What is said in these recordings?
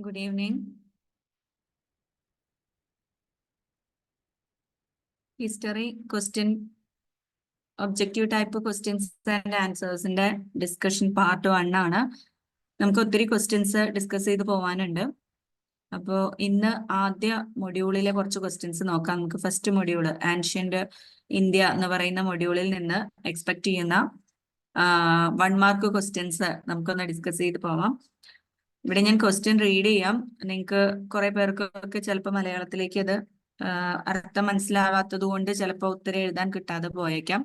Good evening. History question, objective type questions and answers in the discussion part 1 ആണ്. നമുക്ക് ഒത്തിരി questions discuss ചെയ്ത് പോവാനുണ്ട്. അപ്പോൾ ഇന്ന് ആദ്യ മൊഡ്യൂളിലെ കുറച്ച് ക്വസ്റ്റ്യൻസ് നോക്കാം. നമുക്ക് ഫസ്റ്റ് മൊഡ്യൂള് ആൻഷ്യന്റ് ഇന്ത്യ എന്ന് പറയുന്ന മൊഡ്യൂളിൽ നിന്ന് എക്സ്പെക്ട് ചെയ്യുന്ന 1 മാർക്ക് ക്വസ്റ്റ്യൻസ് നമുക്കൊന്ന് ഡിസ്കസ് ചെയ്ത് പോവാം. ഇവിടെ ഞാൻ ക്വസ്റ്റ്യൻ റീഡ് ചെയ്യാം. നിങ്ങൾക്ക് കുറെ പേർക്കൊക്കെ ചിലപ്പോൾ മലയാളത്തിലേക്ക് അത് അർത്ഥം മനസ്സിലാവാത്തത് കൊണ്ട് ചിലപ്പോൾ ഉത്തരം എഴുതാൻ കിട്ടാതെ പോയേക്കാം.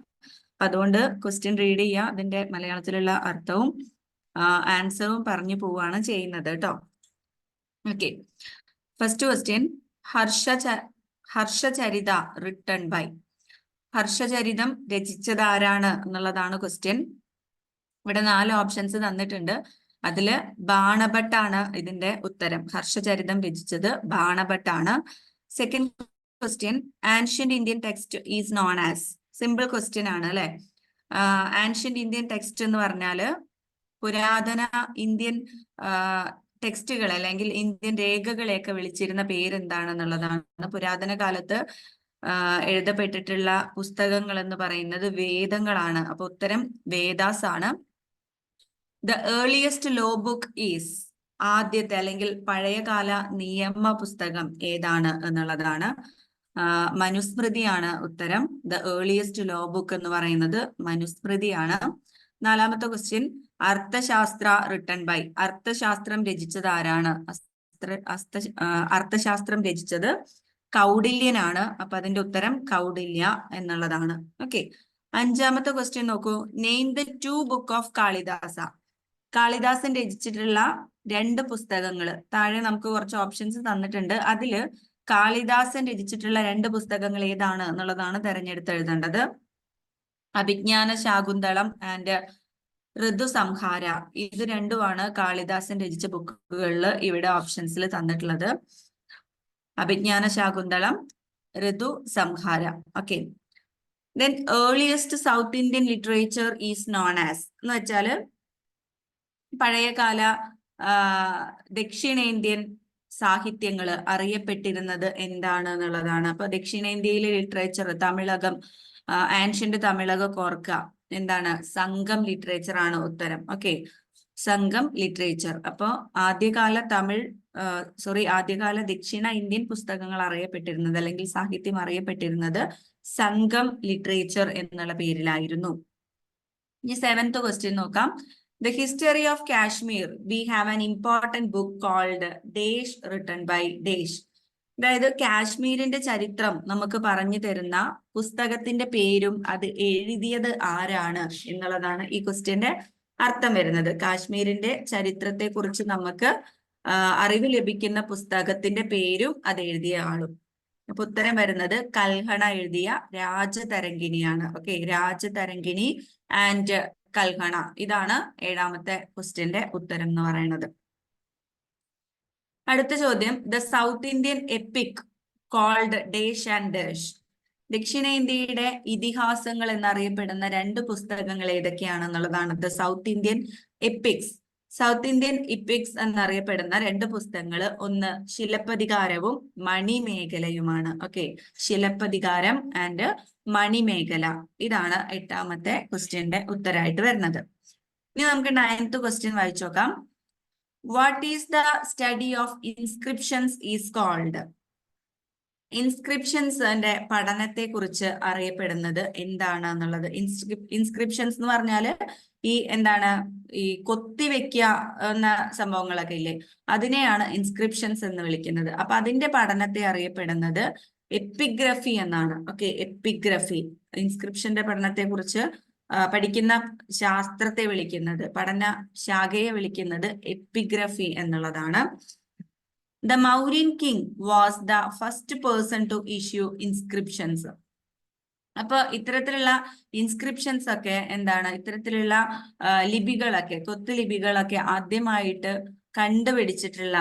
അതുകൊണ്ട് ക്വസ്റ്റ്യൻ റീഡ് ചെയ്യുക, അതിന്റെ മലയാളത്തിലുള്ള അർത്ഥവും ആൻസറും പറഞ്ഞു പോവാണ് ചെയ്യുന്നത് കേട്ടോ. Okay, first question, Harshacharita written by. Harshacharitam രചിച്ചത് ആരാണ് എന്നുള്ളതാണ് ക്വസ്റ്റ്യൻ. ഇവിടെ 4 ഓപ്ഷൻസ് തന്നിട്ടുണ്ട്. അതില് ബാണഭട്ടാണ് ഇതിന്റെ ഉത്തരം. ഹർഷചരിതം രചിച്ചത് ബാണഭട്ടാണ്. Second question, ancient Indian text is known as. Simple question ആണ് അല്ലെ. ആൻഷ്യന്റ് ഇന്ത്യൻ ടെക്സ്റ്റ് എന്ന് പറഞ്ഞാല് പുരാതന ഇന്ത്യൻ ടെക്സ്റ്റുകൾ അല്ലെങ്കിൽ ഇന്ത്യൻ രേഖകളെയൊക്കെ വിളിച്ചിരുന്ന പേരെന്താണെന്നുള്ളതാണ്. പുരാതന കാലത്ത് എഴുതപ്പെട്ടിട്ടുള്ള പുസ്തകങ്ങൾ എന്ന് പറയുന്നത് വേദങ്ങളാണ്. അപ്പൊ ഉത്തരം വേദാസ് ആണ്. The earliest law book is, ആദ്യത്തെ അല്ലെങ്കിൽ പഴയകാല നിയമ പുസ്തകം ഏതാണ് എന്നുള്ളതാണ്. മനുസ്മൃതിയാണ് ഉത്തരം. ദ ഏർലിയസ്റ്റ് ലോ ബുക്ക് എന്ന് പറയുന്നത് മനുസ്മൃതിയാണ്. 4ാമത്തെ question, Arthashastra written by. Arthashastra രചിച്ചത് ആരാണ്? അർത്ഥശാസ്ത്രം രചിച്ചത് കൗടില്യനാണ്. അപ്പൊ അതിന്റെ ഉത്തരം കൗടില്യ എന്നുള്ളതാണ്. ഓക്കെ, 5ാമത്തെ ക്വസ്റ്റ്യൻ നോക്കൂ. Name the 2 book of Kalidasa. Kalidasan രചിച്ചിട്ടുള്ള 2 പുസ്തകങ്ങൾ. താഴെ നമുക്ക് കുറച്ച് ഓപ്ഷൻസ് തന്നിട്ടുണ്ട്. അതില് കാളിദാസൻ രചിച്ചിട്ടുള്ള 2 പുസ്തകങ്ങൾ ഏതാണ് എന്നുള്ളതാണ് തെരഞ്ഞെടുത്ത് എഴുതേണ്ടത്. അഭിജ്ഞാന ശാകുന്തളം ആൻഡ് ഋതുസംഹാര. ഇത് രണ്ടുമാണ് കാളിദാസൻ രചിച്ച ബുക്കുകളിൽ ഇവിടെ ഓപ്ഷൻസിൽ തന്നിട്ടുള്ളത്. Abhijnana Shakuntalam, Ritusamhara. Okay, then earliest south Indian literature is known as എന്ന് വെച്ചാല് പഴയകാല ദക്ഷിണേന്ത്യൻ സാഹിത്യങ്ങൾ അറിയപ്പെട്ടിരുന്നത് എന്താണ് എന്നുള്ളതാണ്. അപ്പൊ ദക്ഷിണേന്ത്യയിലെ ലിറ്ററേച്ചർ, തമിഴകം, ആൻഷ്യന്റ് തമിഴകം ഓർക്ക, എന്താണ്? സംഘം ലിറ്ററേച്ചർ ആണ് ഉത്തരം. ഓക്കെ, സംഘം ലിറ്ററേച്ചർ. അപ്പൊ ആദ്യകാല ആദ്യകാല ദക്ഷിണ ഇന്ത്യൻ പുസ്തകങ്ങൾ അറിയപ്പെട്ടിരുന്നത് അല്ലെങ്കിൽ സാഹിത്യം അറിയപ്പെട്ടിരുന്നത് സംഘം ലിറ്ററേച്ചർ എന്നുള്ള പേരിലായിരുന്നു. ഇനി 7th ക്വസ്റ്റ്യൻ നോക്കാം. The history of Kashmir, we have an important book called Desh written by Desh. അതായത് കാശ്മീരിന്റെ ചരിത്രം നമുക്ക് പറഞ്ഞു തരുന്ന പുസ്തകത്തിന്റെ പേരും അത് എഴുതിയത് ആരാണ് എന്നുള്ളതാണ് ഈ ക്വസ്റ്റ്യന്റെ അർത്ഥം വരുന്നത്. കാശ്മീരിന്റെ ചരിത്രത്തെ കുറിച്ച് നമുക്ക് അറിവ് ലഭിക്കുന്ന പുസ്തകത്തിന്റെ പേരും അത് എഴുതിയ ആളും. അപ്പൊ ഉത്തരം വരുന്നത് കൽഹണ എഴുതിയ രാജതരംഗിണിയാണ്. Okay, Rajatarangini and Kalhana. ഇതാണ് 7ാമത്തെ ക്വസ്റ്റ്യന്റെ ഉത്തരം എന്ന് പറയുന്നത്. അടുത്ത ചോദ്യം, the south Indian epic called dash and dash. ദക്ഷിണേന്ത്യയുടെ ഇതിഹാസങ്ങൾ എന്നറിയപ്പെടുന്ന 2 പുസ്തകങ്ങൾ ഏതൊക്കെയാണെന്നുള്ളതാണ്. The south Indian epics. South Indian epics എന്നറിയപ്പെടുന്ന 2 പുസ്തകങ്ങൾ, ഒന്ന് ശിലപ്പതികാരവും മണിമേഖലയുമാണ്. Okay, Silappatikaram and Manimekhala. ഇതാണ് 8ാമത്തെ ക്വസ്റ്റ്യന്റെ ഉത്തരമായിട്ട് വരുന്നത്. ഇനി നമുക്ക് 9th ക്വസ്റ്റ്യൻ വായിച്ചു നോക്കാം. What is the study of inscriptions is called. ഇൻസ്ക്രിപ്ഷൻസിന്റെ പഠനത്തെ കുറിച്ച് അറിയപ്പെടുന്നത് എന്താണ് എന്നുള്ളത്. ഇൻസ്ക്രിപ്ഷൻസ് എന്ന് പറഞ്ഞാല് എന്താണ്, ഈ കൊത്തിവെക്കുക എന്ന സംഭവങ്ങളൊക്കെ ഇല്ലേ, അതിനെയാണ് ഇൻസ്ക്രിപ്ഷൻസ് എന്ന് വിളിക്കുന്നത്. അപ്പൊ അതിന്റെ പഠനത്തെ അറിയപ്പെടുന്നത് എപ്പിഗ്രഫി എന്നാണ്. Okay, epigraphy. ഇൻസ്ക്രിപ്ഷന്റെ പഠനത്തെ കുറിച്ച് പഠിക്കുന്ന ശാസ്ത്രത്തെ വിളിക്കുന്നത്, പഠന ശാഖയെ വിളിക്കുന്നത് എപ്പിഗ്രഫി എന്നുള്ളതാണ്. The Mauryan king was the first person to issue inscriptions. അപ്പൊ ഇത്തരത്തിലുള്ള ഇൻസ്ക്രിപ്ഷൻസ് ഒക്കെ എന്താണ്, ഇത്തരത്തിലുള്ള ലിപികളൊക്കെ, കൊത്തുലിപികളൊക്കെ ആദ്യമായിട്ട് കണ്ടുപിടിച്ചിട്ടുള്ള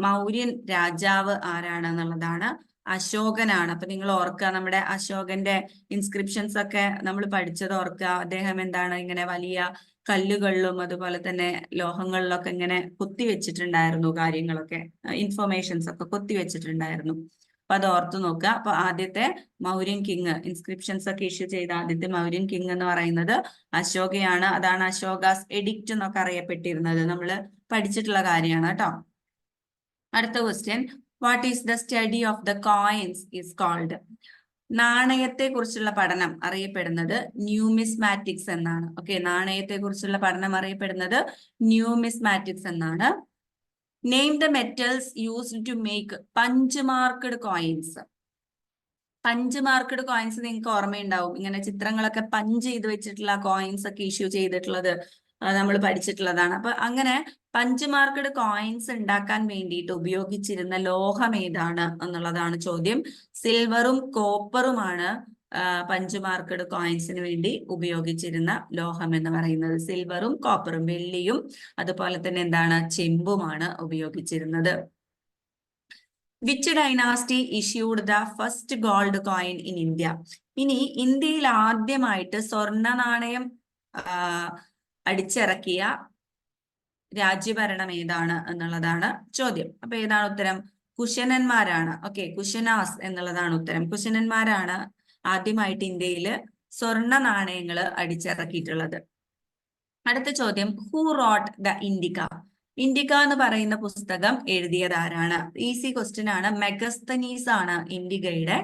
മൗര്യൻ രാജാവ് ആരാണെന്നുള്ളതാണ് അശോകനാണ്. അപ്പൊ നിങ്ങൾ ഓർക്കുക, നമ്മുടെ അശോകന്റെ ഇൻസ്ക്രിപ്ഷൻസ് ഒക്കെ നമ്മൾ പഠിച്ചത് ഓർക്കുക. അദ്ദേഹം എന്താണ് ഇങ്ങനെ വലിയ കല്ലുകളിലും അതുപോലെ തന്നെ ലോഹങ്ങളിലൊക്കെ ഇങ്ങനെ കൊത്തിവെച്ചിട്ടുണ്ടായിരുന്നു കാര്യങ്ങളൊക്കെ, ഇൻഫർമേഷൻസ് ഒക്കെ കൊത്തിവെച്ചിട്ടുണ്ടായിരുന്നു. അപ്പൊ അത് ഓർത്തു നോക്കുക. അപ്പൊ ആദ്യത്തെ മൗര്യൻ കിങ്, ഇൻസ്ക്രിപ്ഷൻസ് ഒക്കെ ഇഷ്യൂ ചെയ്ത ആദ്യത്തെ മൗര്യൻ കിങ് എന്ന് പറയുന്നത് അശോകയാണ്. അതാണ് അശോകാസ് എഡിക്റ്റ് എന്നൊക്കെ അറിയപ്പെട്ടിരുന്നത്. നമ്മൾ പഠിച്ചിട്ടുള്ള കാര്യമാണ് കേട്ടോ. അടുത്ത question, what is the study of the coins is called? നാണയത്തെ കുറിച്ചുള്ള പഠനം അറിയപ്പെടുന്നത് ന്യൂമിസ്മാറ്റിക്സ് എന്നാണ്. ഓക്കെ, നാണയത്തെ കുറിച്ചുള്ള പഠനം അറിയപ്പെടുന്നത് ന്യൂമിസ്മാറ്റിക്സ് എന്നാണ്. Name the metals used to make punch marked coins. Punch marked coins നിങ്ങൾക്ക് ഓർമ്മയുണ്ടാവും. ഇങ്ങനെ ചിത്രങ്ങളൊക്കെ പഞ്ച് ചെയ്ത് വെച്ചിട്ടുള്ള കോയിൻസ് ഒക്കെ ഇഷ്യൂ ചെയ്തിട്ടുള്ളത് നമ്മൾ പഠിച്ചിട്ടുള്ളതാണ്. അപ്പൊ അങ്ങനെ പഞ്ച് മാർക്ക്ഡ് കോയിൻസ് ഉണ്ടാക്കാൻ വേണ്ടിയിട്ട് ഉപയോഗിച്ചിരുന്ന ലോഹം ഏതാണ് എന്നുള്ളതാണ് ചോദ്യം. സിൽവറും കോപ്പറുമാണ് പഞ്ച് മാർക്ക്ഡ് കോയിൻസിന് വേണ്ടി ഉപയോഗിച്ചിരുന്ന ലോഹം എന്ന് പറയുന്നത്. സിൽവറും കോപ്പറും, വെള്ളിയും അതുപോലെ തന്നെ എന്താണ് ചെമ്പുമാണ് ഉപയോഗിച്ചിരുന്നത്. Which dynasty issued the first gold coin in India? ഇനി ഇന്ത്യയിൽ ആദ്യമായിട്ട് സ്വർണ്ണ നാണയം അടിച്ചിറക്കിയ രാജ്യഭരണം ഏതാണ് എന്നുള്ളതാണ് ചോദ്യം. അപ്പൊ ഏതാണ് ഉത്തരം? കുശനന്മാരാണ്. ഓക്കെ, കുശനാസ് എന്നുള്ളതാണ് ഉത്തരം. കുശനന്മാരാണ് ആദ്യമായിട്ട് ഇന്ത്യയിൽ സ്വർണ്ണ നാണയങ്ങൾ അടിച്ചിറക്കിയിട്ടുള്ളത്. അടുത്ത ചോദ്യം, who wrote the Indica? Indica എന്ന് പറയുന്ന പുസ്തകം എഴുതിയത് ആരാണ്? ഈസി ക്വസ്റ്റ്യൻ ആണ്. മെഗസ്തനീസ് ആണ് ഇൻഡിക്കയുടെ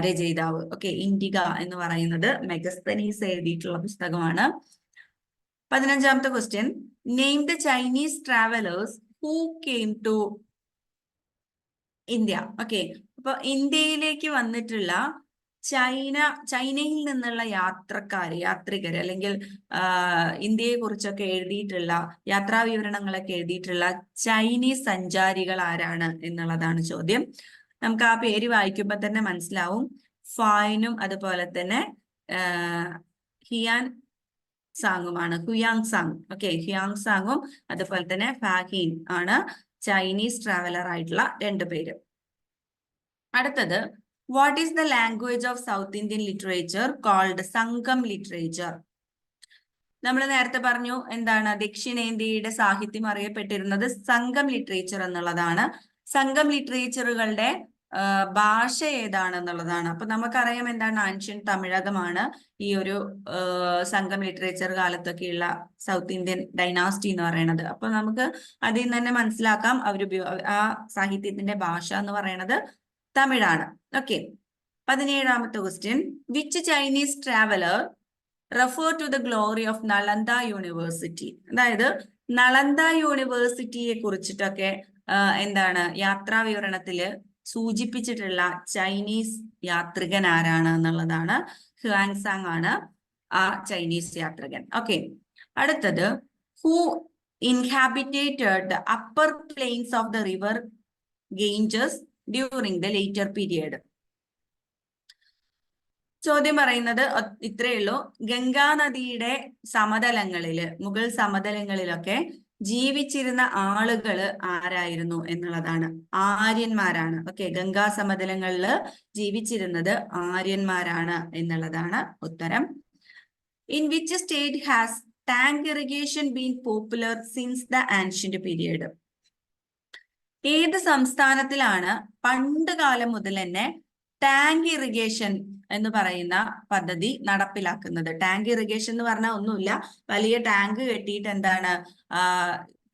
രചയിതാവ്. ഓക്കെ, ഇൻഡിക എന്ന് പറയുന്നത് മെഗസ്തനീസ് എഴുതിയിട്ടുള്ള പുസ്തകമാണ്. 15ാമത്തെ question, name the Chinese travellers who came to India. Okay, അപ്പൊ ഇന്ത്യയിലേക്ക് വന്നിട്ടുള്ള ചൈനയിൽ നിന്നുള്ള യാത്രികർ അല്ലെങ്കിൽ ഇന്ത്യയെ കുറിച്ചൊക്കെ എഴുതിയിട്ടുള്ള യാത്രാ വിവരണങ്ങളൊക്കെ എഴുതിയിട്ടുള്ള ചൈനീസ് സഞ്ചാരികൾ ആരാണ് എന്നുള്ളതാണ് ചോദ്യം. നമുക്ക് ആ പേര് വായിക്കുമ്പോൾ തന്നെ മനസ്സിലാവും. ഫായിനും അതുപോലെ തന്നെ ഹിയാൻ സാങ്ങുമാണ്. ഹുയാങ് സാങ്. ഓക്കെ, ഹുയാങ് സാങ്ങും അതുപോലെ തന്നെ ഫാഹീൻ ആണ് ചൈനീസ് ട്രാവലർ ആയിട്ടുള്ള രണ്ടുപേര്. അടുത്തത്, what is the language of South Indian literature called Sangam literature? നമ്മൾ നേരത്തെ പറഞ്ഞു എന്താണ്, ദക്ഷിണേന്ത്യയുടെ സാഹിത്യം അറിയപ്പെട്ടിരുന്നത് സംഗം ലിറ്ററേച്ചർ എന്നുള്ളതാണ്. സംഗം ലിറ്ററേച്ചറുകളുടെ ഭാഷ ഏതാണെന്നുള്ളതാണ്. അപ്പൊ നമുക്കറിയാം എന്താണ്, ആൻഷ്യൻ തമിഴകമാണ് ഈ ഒരു സംഗം ലിറ്ററേച്ചർ കാലത്തൊക്കെയുള്ള സൗത്ത് ഇന്ത്യൻ ഡൈനാസ്റ്റി എന്ന് പറയുന്നത്. അപ്പൊ നമുക്ക് അതിൽ നിന്ന് തന്നെ മനസ്സിലാക്കാം ആ സാഹിത്യത്തിന്റെ ഭാഷ എന്ന് പറയുന്നത് തമിഴാണ്. ഓക്കെ, 17ാമത്തെ question, which Chinese traveller refer to the glory of Nalanda university? അതായത് നളന്ദ യൂണിവേഴ്സിറ്റിയെ കുറിച്ചിട്ടൊക്കെ എന്താണ് യാത്രാ വിവരണത്തില് സൂചിപ്പിച്ചിട്ടുള്ള ചൈനീസ് യാത്രികൻ ആരാണ് എന്നുള്ളതാണ്. ഹുയാങ് സാങ് ആണ് ആ ചൈനീസ് യാത്രികൻ. ഓക്കെ, അടുത്തത്, who inhabitated the upper plains of the river Ganges during the later period? ചോദ്യം പറയുന്നത് ഇത്രയേ ഉള്ളൂ. ഗംഗാ നദിയുടെ സമതലങ്ങളില്, മുഗൾ സമതലങ്ങളിലൊക്കെ ജീവിച്ചിരുന്ന ആളുകള് ആരായിരുന്നു എന്നുള്ളതാണ്. ആര്യന്മാരാണ്. ഓക്കെ, ഗംഗാ സമതലങ്ങളില് ജീവിച്ചിരുന്നത് ആര്യന്മാരാണ് എന്നുള്ളതാണ് ഉത്തരം. In which state has tank irrigation been popular since the ancient period? ഏത് സംസ്ഥാനത്തിലാണ് പണ്ട് കാലം മുതൽ തന്നെ ടാങ്ക് ഇറിഗേഷൻ എന്ന് പറയുന്ന പദ്ധതി നടപ്പിലാക്കുന്നത്? ടാങ്ക് ഇറിഗേഷൻ എന്ന് പറഞ്ഞാൽ ഒന്നുമില്ല, വലിയ ടാങ്ക് കെട്ടിയിട്ട് എന്താണ്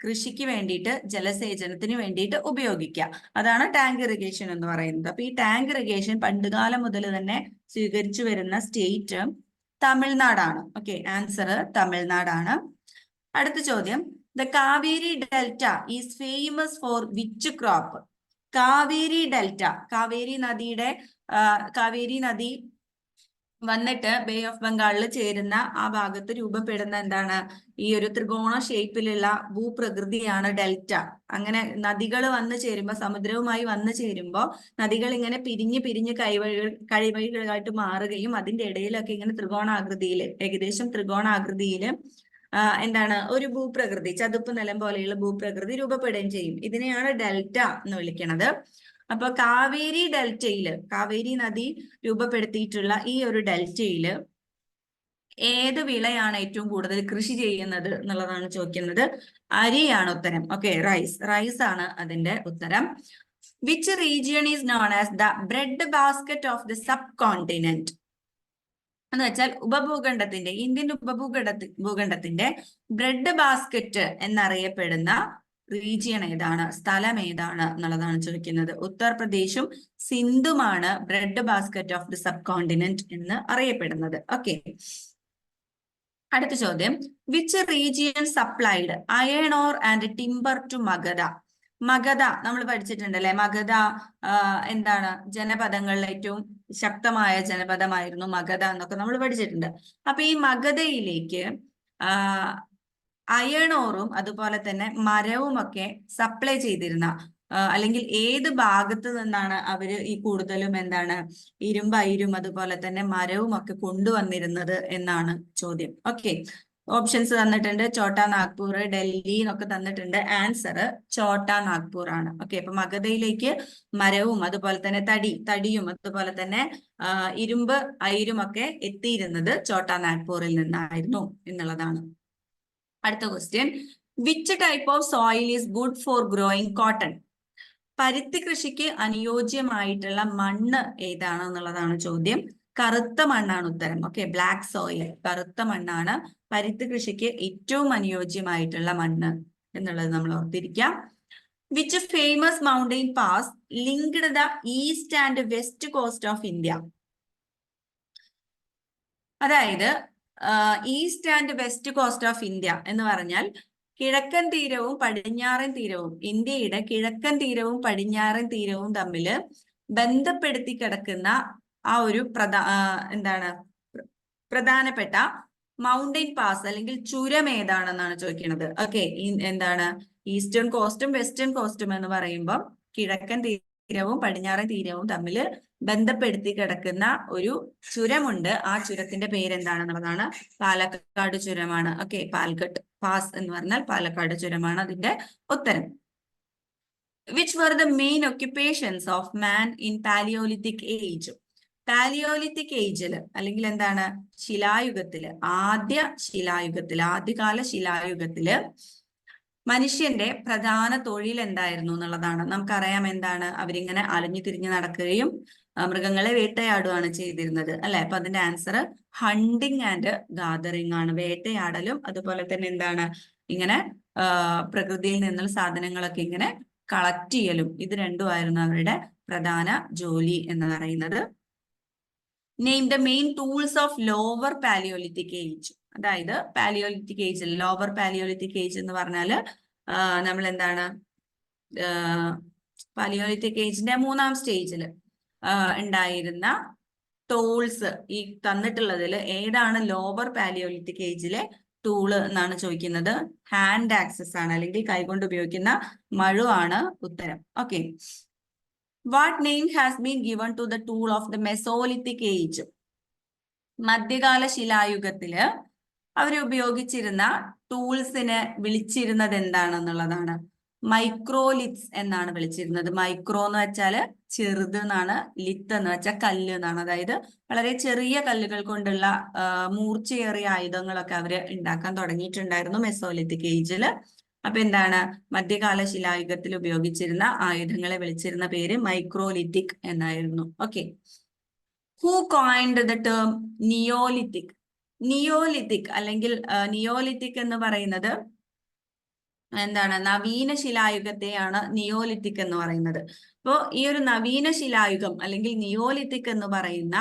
കൃഷിക്ക് വേണ്ടിയിട്ട്, ജലസേചനത്തിന് വേണ്ടിയിട്ട് ഉപയോഗിക്കുക. അതാണ് ടാങ്ക് ഇറിഗേഷൻ എന്ന് പറയുന്നത്. അപ്പൊ ഈ ടാങ്ക് ഇറിഗേഷൻ പണ്ടുകാലം മുതൽ തന്നെ സ്വീകരിച്ചു വരുന്ന സ്റ്റേറ്റ് തമിഴ്നാടാണ്. ഓക്കെ, ആൻസർ തമിഴ്നാടാണ്. അടുത്ത ചോദ്യം, the Kaveri delta is famous for which crop? Kaveri delta, Kaveri നദി വന്നിട്ട് ബേ ഓഫ് ബംഗാളിൽ ചേരുന്ന ആ ഭാഗത്ത് രൂപപ്പെടുന്ന എന്താണ്, ഈ ഒരു ത്രികോണ ഷേപ്പിലുള്ള ഭൂപ്രകൃതിയാണ് ഡെൽറ്റ. അങ്ങനെ നദികൾ വന്നു ചേരുമ്പോൾ, സമുദ്രവുമായി വന്നു ചേരുമ്പോൾ നദികൾ ഇങ്ങനെ പിരിഞ്ഞ് കഴിവഴികളായിട്ട് മാറുകയും അതിന്റെ ഇടയിലൊക്കെ ഇങ്ങനെ ത്രികോണാകൃതിയിൽ, ഏകദേശം ത്രികോണാകൃതിയിൽ എന്താണ് ഒരു ഭൂപ്രകൃതി, ചതുപ്പ് നിലം പോലെയുള്ള ഭൂപ്രകൃതി രൂപപ്പെടുകയും ചെയ്യും. ഇതിനെയാണ് ഡെൽറ്റ എന്ന് വിളിക്കുന്നത്. അപ്പൊ കാവേരി ഡെൽറ്റയില്, കാവേരി നദി രൂപപ്പെടുത്തിയിട്ടുള്ള ഈ ഒരു ഡെൽറ്റയില് ഏത് വിളയാണ് ഏറ്റവും കൂടുതൽ കൃഷി ചെയ്യുന്നത് എന്നുള്ളതാണ് ചോദിക്കുന്നത്. അരിയാണ് ഉത്തരം. ഓക്കെ, റൈസ് ആണ് അതിന്റെ ഉത്തരം. Which region is known as the bread basket of the subcontinent എന്ന് വെച്ചാൽ ഉപഭൂഖണ്ഡത്തിന്റെ, ഇന്ത്യൻ ഭൂഖണ്ഡത്തിന്റെ ബ്രെഡ് ബാസ്കറ്റ് എന്നറിയപ്പെടുന്ന റീജിയൺ ഏതാണ്, സ്ഥലം ഏതാണ് എന്നുള്ളതാണ് ചോദിക്കുന്നത്. ഉത്തർപ്രദേശും സിന്ധുമാണ് bread basket of the subcontinent എന്ന് അറിയപ്പെടുന്നത്. ഓക്കെ, അടുത്ത ചോദ്യം. Which region supplied iron ore and timber to Magadha? Magadha നമ്മൾ പഠിച്ചിട്ടുണ്ടല്ലേ. മഗധ എന്താണ്, ജനപദങ്ങളിൽ ഏറ്റവും ശക്തമായ ജനപദമായിരുന്നു മഗധ എന്നൊക്കെ നമ്മൾ പഠിച്ചിട്ടുണ്ട്. അപ്പൊ ഈ മഗധയിലേക്ക് അയണോറും അതുപോലെ തന്നെ മരവും ഒക്കെ സപ്ലൈ ചെയ്തിരുന്ന അല്ലെങ്കിൽ ഏത് ഭാഗത്ത് നിന്നാണ് അവര് ഈ കൂടുതലും എന്താണ് ഇരുമ്പ്, അയിരും അതുപോലെ തന്നെ മരവും ഒക്കെ കൊണ്ടുവന്നിരുന്നത് എന്നാണ് ചോദ്യം. ഓക്കെ, ഓപ്ഷൻസ് തന്നിട്ടുണ്ട്. ഛോട്ടാ നാഗ്പൂർ, ഡൽഹി എന്നൊക്കെ തന്നിട്ടുണ്ട്. ആൻസർ ഛോട്ടാ നാഗ്പൂർ ആണ്. ഓക്കെ, അപ്പൊ മഗധയിലേക്ക് മരവും അതുപോലെ തന്നെ തടിയും അതുപോലെ തന്നെ ഇരുമ്പ്, അയിരും ഒക്കെ എത്തിയിരുന്നത് ഛോട്ടാ നാഗ്പൂരിൽ നിന്നായിരുന്നു എന്നുള്ളതാണ്. അടുത്ത question. Which type of soil is good for growing cotton? പരുത്തി കൃഷിക്ക് അനുയോജ്യമായിട്ടുള്ള മണ്ണ് ഏതാണെന്നുള്ളതാണ് ചോദ്യം. കറുത്ത മണ്ണാണ് ഉത്തരം. ഓക്കെ, ബ്ലാക്ക് സോയിൽ, കറുത്ത മണ്ണാണ് പരുത്തി കൃഷിക്ക് ഏറ്റവും അനുയോജ്യമായിട്ടുള്ള മണ്ണ് എന്നുള്ളത് നമ്മൾ ഓർത്തിരിക്കാം. Which famous mountain pass linked the east and west coast of India? അതായത് east and west coast of India എന്ന് പറഞ്ഞാൽ കിഴക്കൻ തീരവും പടിഞ്ഞാറൻ തീരവും, ഇന്ത്യയുടെ കിഴക്കൻ തീരവും പടിഞ്ഞാറൻ തീരവും തമ്മിൽ ബന്ധപ്പെടുത്തി കിടക്കുന്ന ആ ഒരു പ്രധാനപ്പെട്ട മൗണ്ടെയിൻ പാസ് അല്ലെങ്കിൽ ചുരം ഏതാണെന്നാണ് ചോദിക്കുന്നത്. ഓക്കെ, എന്താണ് ഈസ്റ്റേൺ കോസ്റ്റും വെസ്റ്റേൺ കോസ്റ്റും എന്ന് പറയുമ്പോൾ കിഴക്കൻ തീരവും പടിഞ്ഞാറൻ തീരവും തമ്മിൽ ബന്ധപ്പെടുത്തി കിടക്കുന്ന ഒരു ചുരമുണ്ട്. ആ ചുരത്തിന്റെ പേരെന്താണെന്നുള്ളതാണ്. പാലക്കാട് ചുരമാണ്. ഓക്കെ, പാൽഘട്ട് പാസ് എന്ന് പറഞ്ഞാൽ പാലക്കാട് ചുരമാണ് അതിന്റെ ഉത്തരം. Which were the main occupations of man in palaeolithic age? Palaeolithic ഏജില് അല്ലെങ്കിൽ എന്താണ് ശിലായുഗത്തില്, ആദ്യകാല ശിലായുഗത്തില് മനുഷ്യന്റെ പ്രധാന തൊഴിൽ എന്തായിരുന്നു എന്നുള്ളതാണ്. നമുക്കറിയാം എന്താണ്, അവരിങ്ങനെ അലഞ്ഞു തിരിഞ്ഞ് നടക്കുകയും മൃഗങ്ങളെ വേട്ടയാടുകയാണ് ചെയ്തിരുന്നത് അല്ലെ. അപ്പൊ അതിന്റെ ആൻസർ ഹണ്ടിങ് ആൻഡ് ഗാദറിങ് ആണ്. വേട്ടയാടലും അതുപോലെ തന്നെ എന്താണ് ഇങ്ങനെ പ്രകൃതിയിൽ നിന്നുള്ള സാധനങ്ങളൊക്കെ ഇങ്ങനെ കളക്ട് ചെയ്യലും, ഇത് രണ്ടുമായിരുന്നു അവരുടെ പ്രധാന ജോലി എന്ന് പറയുന്നത്. Name the main tools of lower palaeolithic age. അതായത് പാലിയോലിത്തിക് ഏജിൽ, ലോവർ പാലിയോലിത്തിക് ഏജ് എന്ന് പറഞ്ഞാല് നമ്മൾ എന്താണ് പാലിയോലിത്തിക് ഏജിന്റെ 3-ാം സ്റ്റേജിൽ ഉണ്ടായിരുന്ന ടൂൾസ് ഈ തന്നിട്ടുള്ളതിൽ ഏതാണ് ലോവർ പാലിയോലിത്തിക് ഏജിലെ ടൂള് എന്നാണ് ചോദിക്കുന്നത്. ഹാൻഡ് ആക്സസ് ആണ്, അല്ലെങ്കിൽ കൈകൊണ്ട് ഉപയോഗിക്കുന്ന മഴുവാണ് ഉത്തരം. Okay, what name has been given to the tool of the mesolithic age? മധ്യകാല ശിലായുഗത്തില് അവർ ഉപയോഗിച്ചിരുന്ന ടൂൾസിനെ വിളിച്ചിരുന്നത് എന്താണെന്നുള്ളതാണ്. മൈക്രോലിത്സ് എന്നാണ് വിളിച്ചിരുന്നത്. മൈക്രോ എന്ന് വെച്ചാല് ചെറുത് എന്നാണ്, ലിത്ത് എന്ന് വെച്ചാൽ കല്ല് എന്നാണ്. അതായത് വളരെ ചെറിയ കല്ലുകൾ കൊണ്ടുള്ള മൂർച്ചയേറിയ ആയുധങ്ങളൊക്കെ അവര് ഉണ്ടാക്കാൻ തുടങ്ങിയിട്ടുണ്ടായിരുന്നു മെസോലിത്തിക് ഏജില്. അപ്പൊ എന്താണ്, മധ്യകാല ശിലായുഗത്തിൽ ഉപയോഗിച്ചിരുന്ന ആയുധങ്ങളെ വിളിച്ചിരുന്ന പേര് മൈക്രോലിത്തിക് എന്നായിരുന്നു. Okay, who coined the term Neolithic? Neolithic അല്ലെങ്കിൽ നിയോലിത്തിക് എന്ന് പറയുന്നത് എന്താണ്, നവീന ശിലായുഗത്തെയാണ് നിയോലിത്തിക് എന്ന് പറയുന്നത്. അപ്പോ ഈ ഒരു നവീന ശിലായുഗം അല്ലെങ്കിൽ നിയോലിത്തിക് എന്ന് പറയുന്ന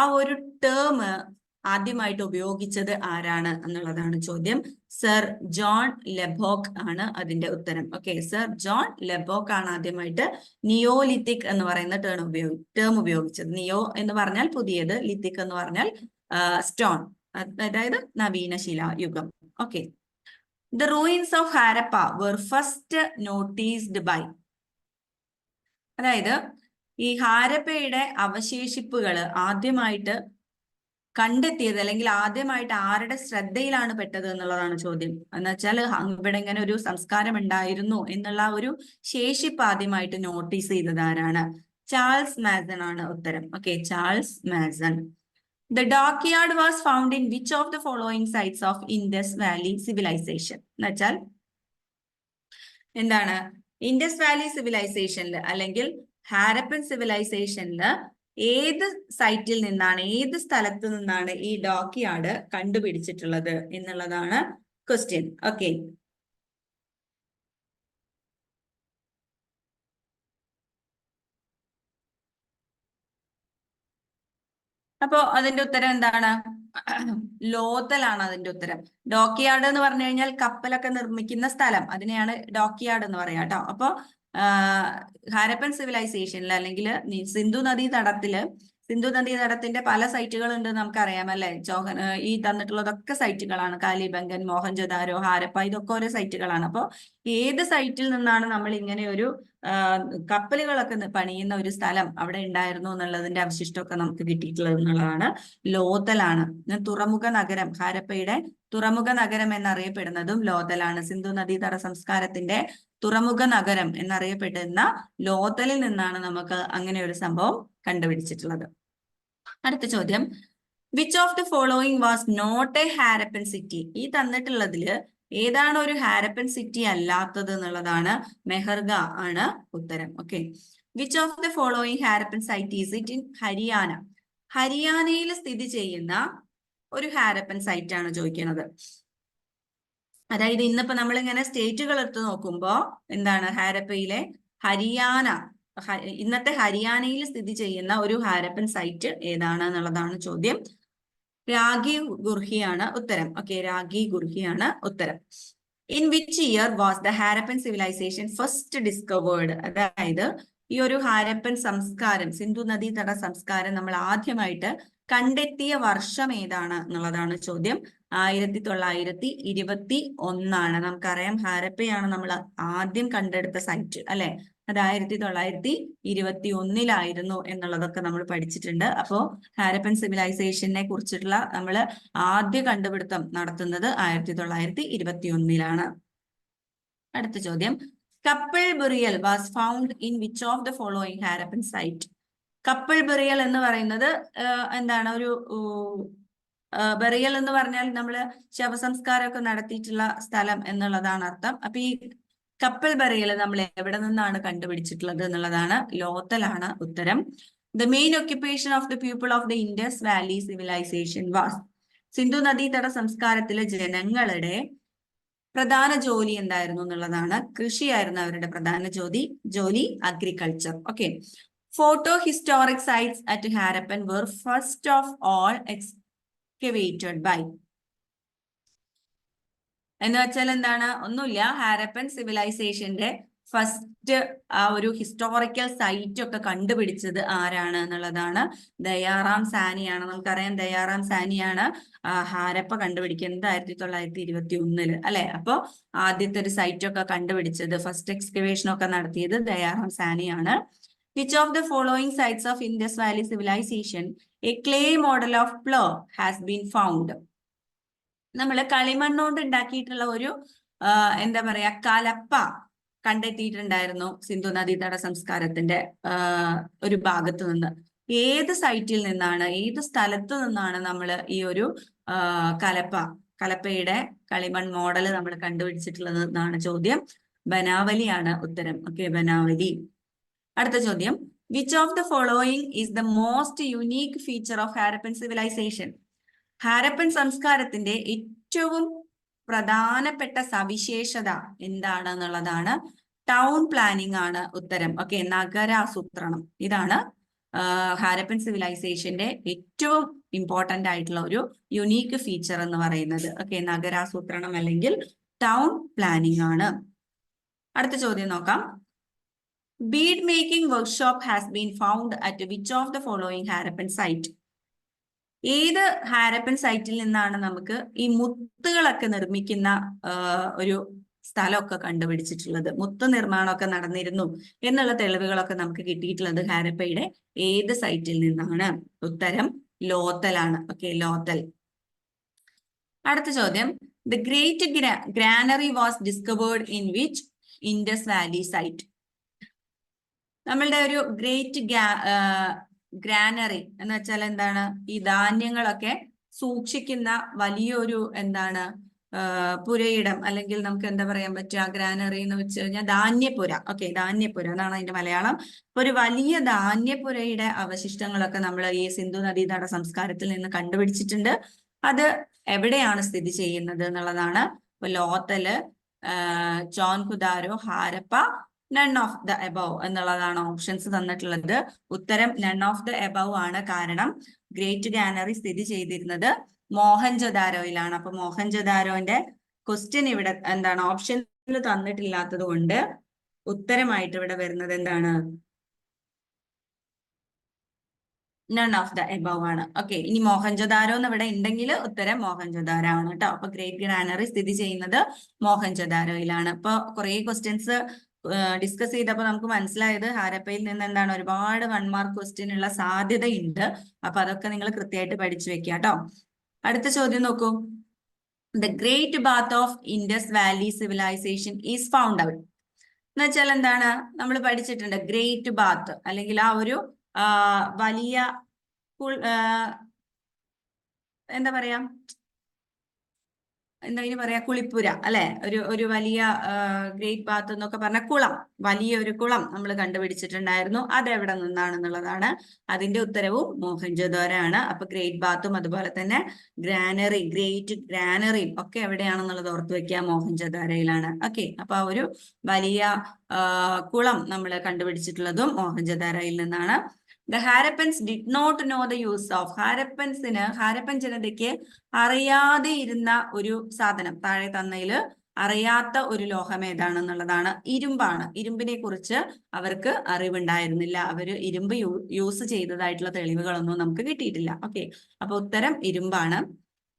ആ ഒരു ടേം ആദ്യമായിട്ട് ഉപയോഗിച്ചത് ആരാണ് എന്നുള്ളതാണ് ചോദ്യം. സർ ജോൺ ലെബോക്ക് ആണ് അതിന്റെ ഉത്തരം. ഓക്കെ, സർ ജോൺ ലെബോക്ക് ആണ് ആദ്യമായിട്ട് നിയോലിത്തിക് എന്ന് പറയുന്ന ടേം ഉപയോഗിച്ചത്. നിയോ എന്ന് പറഞ്ഞാൽ പുതിയത്, ലിത്തിക് എന്ന് പറഞ്ഞാൽ സ്റ്റോൺ, അതായത് നവീന ശിലായുഗം. Okay, the ruins of Harappa were first noticed by? അതായത് ഈ ഹാരപ്പയുടെ അവശേഷിപ്പുകൾ ആദ്യമായിട്ട് കണ്ടെത്തിയത് അല്ലെങ്കിൽ ആദ്യമായിട്ട് ആരുടെ ശ്രദ്ധയിലാണ് പെട്ടത് എന്നുള്ളതാണ് ചോദ്യം. എന്ന് വെച്ചാൽ ഇവിടെ ഇങ്ങനെ ഒരു സംസ്കാരം ഉണ്ടായിരുന്നു എന്നുള്ള ഒരു ശേഷിപ്പ് ആദ്യമായിട്ട് നോട്ടീസ് ചെയ്തത് ആരാണ്? ചാൾസ് മാസൺ ആണ് ഉത്തരം. Okay, Charles mason. The dockyard was found in which of the following sites of Indus Valley civilization? എന്ന് വെച്ചാൽ എന്താണ്? ഇൻഡസ് വാലി സിവിലൈസേഷനിൽ അല്ലെങ്കിൽ ഹാരപ്പൻ സിവിലൈസേഷനിൽ ഏത് സൈറ്റിൽ നിന്നാണ്, ഏത് സ്ഥലത്ത് നിന്നാണ് ഈ ഡോക്യാർഡ് കണ്ടുപിടിച്ചിട്ടുള്ളത് എന്നുള്ളതാണ് ക്വസ്റ്റ്യൻ. ഓക്കെ, അപ്പോ അതിന്റെ ഉത്തരം എന്താണ്? ലോത്തലാണ് അതിന്റെ ഉത്തരം. ഡോക്യാർഡ് എന്ന് പറഞ്ഞു കഴിഞ്ഞാൽ കപ്പലൊക്കെ നിർമ്മിക്കുന്ന സ്ഥലം, അതിനെയാണ് ഡോക്യാർഡ് എന്ന് പറയാം കേട്ടോ. അപ്പോ ഹാരപ്പൻ സിവിലൈസേഷനിൽ അല്ലെങ്കിൽ സിന്ധു നദീതടത്തിന്റെ പല സൈറ്റുകൾ ഉണ്ട് നമുക്കറിയാം അല്ലെ. ഈ തന്നിട്ടുള്ളതൊക്കെ സൈറ്റുകളാണ്. കാലിബംഗൻ, മോഹൻജദാരോ, ഹാരപ്പ, ഇതൊക്കെ ഓരോ സൈറ്റുകളാണ്. അപ്പോൾ ഏത് സൈറ്റിൽ നിന്നാണ് നമ്മൾ ഇങ്ങനെ ഒരു കപ്പലുകളൊക്കെ പണിയുന്ന ഒരു സ്ഥലം അവിടെ ഉണ്ടായിരുന്നു എന്നുള്ളതിന്റെ അവശിഷ്ടമൊക്കെ നമുക്ക് കിട്ടിയിട്ടുള്ളത് എന്നുള്ളതാണ് ലോത്തലാണ്. തുറമുഖ നഗരം, ഹാരപ്പയുടെ തുറമുഖ നഗരം എന്നറിയപ്പെടുന്നതും ലോത്തലാണ്. സിന്ധു നദീതട സംസ്കാരത്തിന്റെ തുറമുഖ നഗരം എന്നറിയപ്പെടുന്ന ലോത്തലിൽ നിന്നാണ് നമുക്ക് അങ്ങനെ ഒരു സംഭവം കണ്ടുപിടിച്ചിട്ടുള്ളത്. അടുത്ത ചോദ്യം, which of the following was not a Harappan city? ഈ തന്നിട്ടുള്ളതില് ഏതാണ് ഒരു ഹാരപ്പൻ സിറ്റി അല്ലാത്തത് എന്നുള്ളതാണ്. മെഹർഗ ആണ് ഉത്തരം. Okay, which of the following Harappan site is it in Haryana? ഹരിയാനയിൽ സ്ഥിതി ചെയ്യുന്ന ഒരു ഹാരപ്പൻ സൈറ്റ് ആണ് ചോദിക്കുന്നത്. അതായത് ഇന്നിപ്പോ നമ്മൾ ഇങ്ങനെ സ്റ്റേറ്റുകൾ എടുത്ത് നോക്കുമ്പോ എന്താണ് ഹാരപ്പയിലെ ഹരിയാന, ഇന്നത്തെ ഹരിയാനയിൽ സ്ഥിതി ചെയ്യുന്ന ഒരു ഹാരപ്പൻ സൈറ്റ് ഏതാണ് എന്നുള്ളതാണ് ചോദ്യം. രാഗി ഗുർഹിയാണ് ഉത്തരം. ഓക്കെ, രാഗി ഗുർഹിയാണ് ഉത്തരം. In which year was the Harappan civilisation first discovered? അതായത് ഈ ഒരു ഹാരപ്പൻ സംസ്കാരം, സിന്ധു നദീതട സംസ്കാരം നമ്മൾ ആദ്യമായിട്ട് കണ്ടെത്തിയ വർഷം ഏതാണ് എന്നുള്ളതാണ് ചോദ്യം. 1921. നമുക്കറിയാം ഹാരപ്പയാണ് നമ്മൾ ആദ്യം കണ്ടെടുത്ത സൈറ്റ് അല്ലെ. അത് 1921 എന്നുള്ളതൊക്കെ നമ്മൾ പഠിച്ചിട്ടുണ്ട്. അപ്പോ ഹാരപ്പൻ സിവിലൈസേഷനെ കുറിച്ചിട്ടുള്ള നമ്മൾ ആദ്യ കണ്ടുപിടുത്തം നടത്തുന്നത് 1921. അടുത്ത ചോദ്യം, couple burial was found in which of the following Harappan site? Couple burial എന്ന് പറയുന്നത് എന്താണ്? ഒരു ബറിയൽ എന്ന് പറഞ്ഞാൽ നമ്മൾ ശവസംസ്കാരമൊക്കെ നടത്തിയിട്ടുള്ള സ്ഥലം എന്നുള്ളതാണ് അർത്ഥം. അപ്പൊ ഈ കപ്പിൾ ബറിയൽ നമ്മൾ എവിടെ നിന്നാണ് കണ്ടുപിടിച്ചിട്ടുള്ളത് എന്നുള്ളതാണ്. ലോത്തലാണ് ഉത്തരം. The main occupation of the people of the Indus valley civilisation was? സിന്ധു നദീതട സംസ്കാരത്തിലെ ജനങ്ങളുടെ പ്രധാന ജോലി എന്തായിരുന്നു എന്നുള്ളതാണ്. കൃഷിയായിരുന്നു അവരുടെ പ്രധാന ജോലി agriculture. Okay, photo historic sites at Harappan were first of all excavated by? എന്ന് വെച്ചാൽ എന്താണ്? ഒന്നുമില്ല, ഹാരപ്പൻ സിവിലൈസേഷന്റെ ഫസ്റ്റ് ആ ഒരു ഹിസ്റ്റോറിക്കൽ സൈറ്റ് ഒക്കെ കണ്ടുപിടിച്ചത് ആരാണ് എന്നുള്ളതാണ്. ദയാറാം സാനിയാണ്. നമുക്കറിയാം ദയാറാം സാനിയാണ് ഹാരപ്പ കണ്ടുപിടിക്കുന്നത് 1921 അല്ലെ. അപ്പൊ ആദ്യത്തെ ഒരു സൈറ്റ് ഒക്കെ കണ്ടുപിടിച്ചത്, ഫസ്റ്റ് എക്സ്കവേഷൻ ഒക്കെ നടത്തിയത് ദയാറാം സാനിയാണ്. Which of the following sites of Indus valley civilisation a clay model of plough has been found? നമ്മൾ കളിമണ്ണുകൊണ്ട് ഉണ്ടാക്കിയിട്ടുള്ള ഒരു എന്താ പറയാ കലപ്പ കണ്ടെത്തിയിട്ടുണ്ടായിരുന്നു സിന്ധു നദീതട സംസ്കാരത്തിന്റെ ഒരു ഭാഗത്ത് നിന്ന്. ഏത് സൈറ്റിൽ നിന്നാണ്, ഏത് സ്ഥലത്ത് നിന്നാണ് നമ്മൾ ഈ ഒരു കലപ്പയുടെ കളിമൺ മോഡൽ നമ്മൾ കണ്ടുപിടിച്ചിട്ടുള്ളത് എന്നാണ് ചോദ്യം. ബനാവലിയാണ് ഉത്തരം. ഓക്കെ, ബനാവലി. അടുത്ത ചോദ്യം, which of the following is the most unique feature of Harappan civilisation? Harappan സംസ്കാരത്തിന്റെ ഏറ്റവും പ്രധാനപ്പെട്ട സവിശേഷത എന്താണ് എന്നുള്ളതാണ്. ടൗൺ പ്ലാനിംഗ് ആണ് ഉത്തരം. ഓക്കെ, നഗരാസൂത്രണം. ഇതാണ് ഹാരപ്പൻ സിവിലൈസേഷന്റെ ഏറ്റവും ഇമ്പോർട്ടന്റ് ആയിട്ടുള്ള ഒരു യുണീക്ക് ഫീച്ചർ എന്ന് പറയുന്നത്. ഓക്കെ, നഗരാസൂത്രണം അല്ലെങ്കിൽ ടൗൺ പ്ലാനിംഗ് ആണ്. അടുത്ത ചോദ്യം നോക്കാം. Bead making workshop has been found at which of the following Harappan site? ഏത് ഹാരപ്പൻ സൈറ്റിൽ നിന്നാണ് നമുക്ക് ഈ മുത്തുകളൊക്കെ നിർമ്മിക്കുന്ന ഒരു സ്ഥലമൊക്കെ കണ്ടുപിടിച്ചിട്ടുള്ളത്? മുത്ത് നിർമ്മാണമൊക്കെ നടന്നിരുന്നു എന്നുള്ള തെളിവുകളൊക്കെ നമുക്ക് കിട്ടിയിട്ടുള്ളത് ഹാരപ്പയുടെ ഏത് സൈറ്റിൽ നിന്നാണ്? ഉത്തരം ലോത്തലാണ്. ഓക്കെ, ലോത്തൽ. അടുത്ത ചോദ്യം, the great granary was discovered in which Indus valley site? നമ്മളുടെ ഒരു ഗ്രേറ്റ് ഗ്രാനറി എന്ന് വെച്ചാൽ എന്താണ്? ഈ ധാന്യങ്ങളൊക്കെ സൂക്ഷിക്കുന്ന വലിയൊരു എന്താണ് പുരയിടം, അല്ലെങ്കിൽ നമുക്ക് എന്താ പറയാൻ പറ്റുക, ഗ്രാനറി എന്ന് വെച്ച് കഴിഞ്ഞാൽ ധാന്യപ്പുര. ഓക്കെ, ധാന്യപ്പുര എന്നാണ് അതിന്റെ മലയാളം. ഒരു വലിയ ധാന്യപ്പുരയുടെ അവശിഷ്ടങ്ങളൊക്കെ നമ്മൾ ഈ സിന്ധു നദീതട സംസ്കാരത്തിൽ നിന്ന് കണ്ടുപിടിച്ചിട്ടുണ്ട്. അത് എവിടെയാണ് സ്ഥിതി ചെയ്യുന്നത് എന്നുള്ളതാണ്. ഇപ്പൊ ലോത്തല്, Chanhudaro, Harappa, none of the above എന്നുള്ളതാണ് ഓപ്ഷൻസ് തന്നിട്ടുള്ളത്. ഉത്തരം നൺ ഓഫ് ദ എബവ് ആണ്. കാരണം ഗ്രേറ്റ് ഗ്രാനറി സ്ഥിതി ചെയ്തിരുന്നത് മോഹൻജൊദാരോയിലാണ്. അപ്പൊ മോഹൻജൊദാരോന്റെ ക്വസ്റ്റ്യൻ ഇവിടെ എന്താണ് ഓപ്ഷനിൽ തന്നിട്ടില്ലാത്തത് കൊണ്ട് ഉത്തരമായിട്ട് ഇവിടെ വരുന്നത് എന്താണ്? നൺ ഓഫ് ദ എബവ് ആണ്. ഓക്കെ, ഇനി മോഹൻജൊദാരോ എന്ന് ഇവിടെ ഉണ്ടെങ്കിൽ ഉത്തരം മോഹൻജൊദാരോ ആണ് കേട്ടോ. അപ്പൊ ഗ്രേറ്റ് ഗ്രാനറി സ്ഥിതി ചെയ്യുന്നത് മോഹൻജൊദാരോയിലാണ്. അപ്പൊ കുറെ ക്വസ്റ്റ്യൻസ് ഡിസ്കസ് ചെയ്തപ്പോൾ നമുക്ക് മനസ്സിലായത് ഹാരപ്പയിൽ നിന്ന് എന്താണ് ഒരുപാട് 1 മാർക്ക് ക്വസ്റ്റ്യൻ ഉള്ള സാധ്യതയുണ്ട്. അപ്പൊ അതൊക്കെ നിങ്ങൾ കൃത്യമായിട്ട് പഠിച്ചു വെക്കുക കേട്ടോ. അടുത്ത ചോദ്യം നോക്കൂ. The great bath of Indus valley civilisation is found out എന്ന് വെച്ചാൽ എന്താണ്? നമ്മൾ പഠിച്ചിട്ടുണ്ട് ഗ്രേറ്റ് ബാത്ത്, അല്ലെങ്കിൽ ആ ഒരു വലിയ എന്താ പറയാ, എന്താ ഇനി പറയാ, കുളിപ്പുര അല്ലെ, ഒരു വലിയ ഗ്രേറ്റ് ബാത്ത് എന്നൊക്കെ പറഞ്ഞ കുളം, വലിയൊരു കുളം നമ്മൾ കണ്ടുപിടിച്ചിട്ടുണ്ടായിരുന്നു. അതെവിടെ നിന്നാണെന്നുള്ളതാണ്. അതിന്റെ ഉത്തരവും മോഹൻജൊദാരോ ആണ്. അപ്പൊ ഗ്രേറ്റ് ബാത്തും അതുപോലെ തന്നെ ഗ്രാനറി, ഗ്രേറ്റ് ഗ്രാനറിയും ഒക്കെ എവിടെയാണെന്നുള്ളത് ഓർത്ത് വെക്കുക, മോഹൻജൊദാരോയിലാണ്. ഓക്കെ, അപ്പൊ ആ ഒരു വലിയ കുളം നമ്മൾ കണ്ടുപിടിച്ചിട്ടുള്ളതും മോഹൻജൊദാരോയിൽ നിന്നാണ്. The Harappans did not know the use of. Harappan ജനതയ്ക്ക് അറിയാതെ ഇരുന്ന ഒരു സാധനം താഴെ തന്നതില് അറിയാത്ത ഒരു ലോഹം ഏതാണെന്നുള്ളതാണ്. ഇരുമ്പാണ്. ഇരുമ്പിനെ കുറിച്ച് അവർക്ക് അറിവുണ്ടായിരുന്നില്ല. അവര് ഇരുമ്പ് യൂസ് ചെയ്തതായിട്ടുള്ള തെളിവുകളൊന്നും നമുക്ക് കിട്ടിയിട്ടില്ല. ഓക്കെ, അപ്പൊ ഉത്തരം ഇരുമ്പാണ്.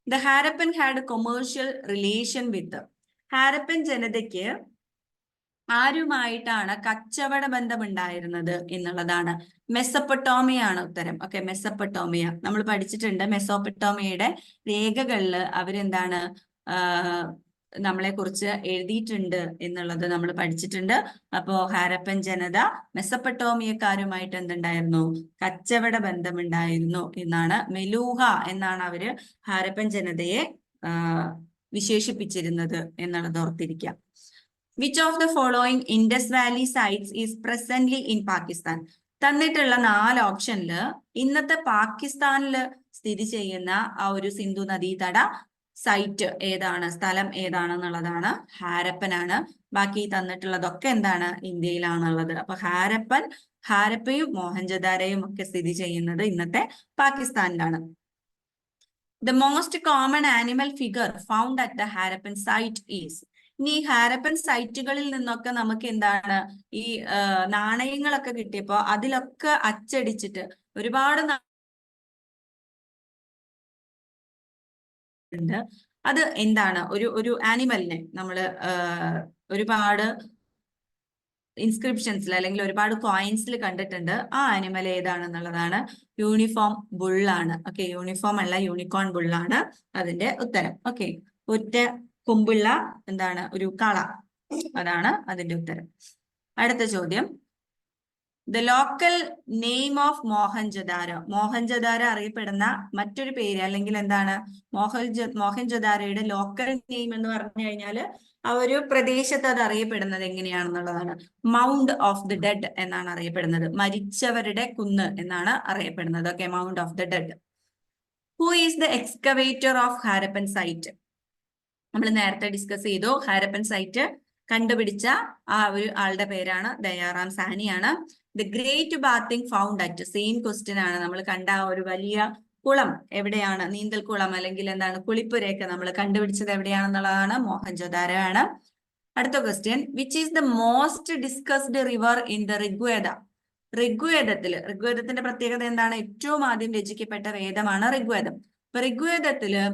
The Harappan had commercial relation with. Harappan ജനതയ്ക്ക് ആരുമായിട്ടാണ് കച്ചവട ബന്ധം ഉണ്ടായിരുന്നത് എന്നുള്ളതാണ്. മെസ്സപ്പൊട്ടോമിയാണ് ഉത്തരം. ഓക്കെ, മെസ്സപ്പൊട്ടോമിയ നമ്മൾ പഠിച്ചിട്ടുണ്ട്. മെസ്സോപ്പൊട്ടോമിയയുടെ രേഖകളിൽ അവരെന്താണ് നമ്മളെ കുറിച്ച് എഴുതിയിട്ടുണ്ട് എന്നുള്ളത് നമ്മൾ പഠിച്ചിട്ടുണ്ട്. അപ്പോ ഹാരപ്പൻ ജനത മെസ്സപ്പൊട്ടോമിയക്കാരുമായിട്ട് എന്തുണ്ടായിരുന്നു? കച്ചവട ബന്ധമുണ്ടായിരുന്നു എന്നാണ്. മെലൂഹ എന്നാണ് അവര് ഹാരപ്പൻ ജനതയെ വിശേഷിപ്പിച്ചിരുന്നത് എന്നുള്ളത് ഓർത്തിരിക്കാം. Which of the following Indus Valley sites is presently in Pakistan? തന്നിട്ടുള്ള 4 ഓപ്ഷനില് ഇന്നത്തെ പാകിസ്ഥാനിൽ സ്ഥിതി ചെയ്യുന്ന ആ ഒരു സിന്ധു നദീതട സൈറ്റ് ഏതാണ്, സ്ഥലം ഏതാണെന്നുള്ളതാണ്. ഹാരപ്പനാണ്. ബാക്കി തന്നിട്ടുള്ളതൊക്കെ എന്താണ്? ഇന്ത്യയിലാണുള്ളത്. അപ്പൊ ഹാരപ്പയും മോഹൻജൊദാരോയും ഒക്കെ സ്ഥിതി ചെയ്യുന്നത് ഇന്നത്തെ പാകിസ്ഥാനിലാണ്. The most common animal figure found at the Harappan site is. ഇനി ഹാരപ്പൻ സൈറ്റുകളിൽ നിന്നൊക്കെ നമുക്ക് എന്താണ് ഈ നാണയങ്ങളൊക്കെ കിട്ടിയപ്പോ അതിലൊക്കെ അച്ചടിച്ചിട്ട് ഒരുപാട് ഉണ്ട്. അത് എന്താണ്? ഒരു ആനിമലിനെ നമ്മൾ ഒരുപാട് ഇൻസ്ക്രിപ്ഷൻസിൽ അല്ലെങ്കിൽ ഒരുപാട് കോയിൻസിൽ കണ്ടിട്ടുണ്ട്. ആ ആനിമൽ ഏതാണെന്നുള്ളതാണ്. യൂണിഫോം ബുള്ളാണ്. ഓക്കെ, യൂണിഫോം അല്ല, യൂണിക്കോൺ ബുള്ളാണ് അതിന്റെ ഉത്തരം. ഓക്കെ, ഒറ്റ കൊമ്പുള്ള എന്താണ് ഒരു കള, അതാണ് അതിന്റെ ഉത്തരം. അടുത്ത ചോദ്യം, the local name of Mohenjodaro. Mohenjodaro അറിയപ്പെടുന്ന മറ്റൊരു പേര് അല്ലെങ്കിൽ എന്താണ്? മോഹൻജൊദാരോയുടെ ലോക്കൽ നെയിം എന്ന് പറഞ്ഞു കഴിഞ്ഞാൽ ആ ഒരു പ്രദേശത്ത് അത് അറിയപ്പെടുന്നത് എങ്ങനെയാണെന്നുള്ളതാണ്. മൗണ്ട് ഓഫ് ദി ഡെഡ് എന്നാണ് അറിയപ്പെടുന്നത്. മരിച്ചവരുടെ കുന്ന് എന്നാണ് അറിയപ്പെടുന്നത്. Okay, mount of the dead. Who is the excavator of Harappan site? നമ്മൾ നേരത്തെ ഡിസ്കസ് ചെയ്തു. ഹാരപ്പൻ സൈറ്റ് കണ്ടുപിടിച്ച ആ ഒരു ആളുടെ പേരാണ് ദയാറാം സാനിയാണ്. The great bathing found at. Same question ആണ്. നമ്മൾ കണ്ട ആ ഒരു വലിയ കുളം എവിടെയാണ്? നീന്തൽ കുളം അല്ലെങ്കിൽ എന്താണ് കുളിപ്പുരയൊക്കെ നമ്മൾ കണ്ടുപിടിച്ചത് എവിടെയാണെന്നുള്ളതാണ്. മോഹൻജൊദാരോ ആണ്. അടുത്ത question, which is the most discussed river in the Rigveda? ഋഗ്വേദത്തിന്റെ പ്രത്യേകത എന്താണ്? ഏറ്റവും ആദ്യം രചിക്കപ്പെട്ട വേദമാണ് ഋഗ്വേദം. അപ്പൊ ഋഗ്വേദത്തില്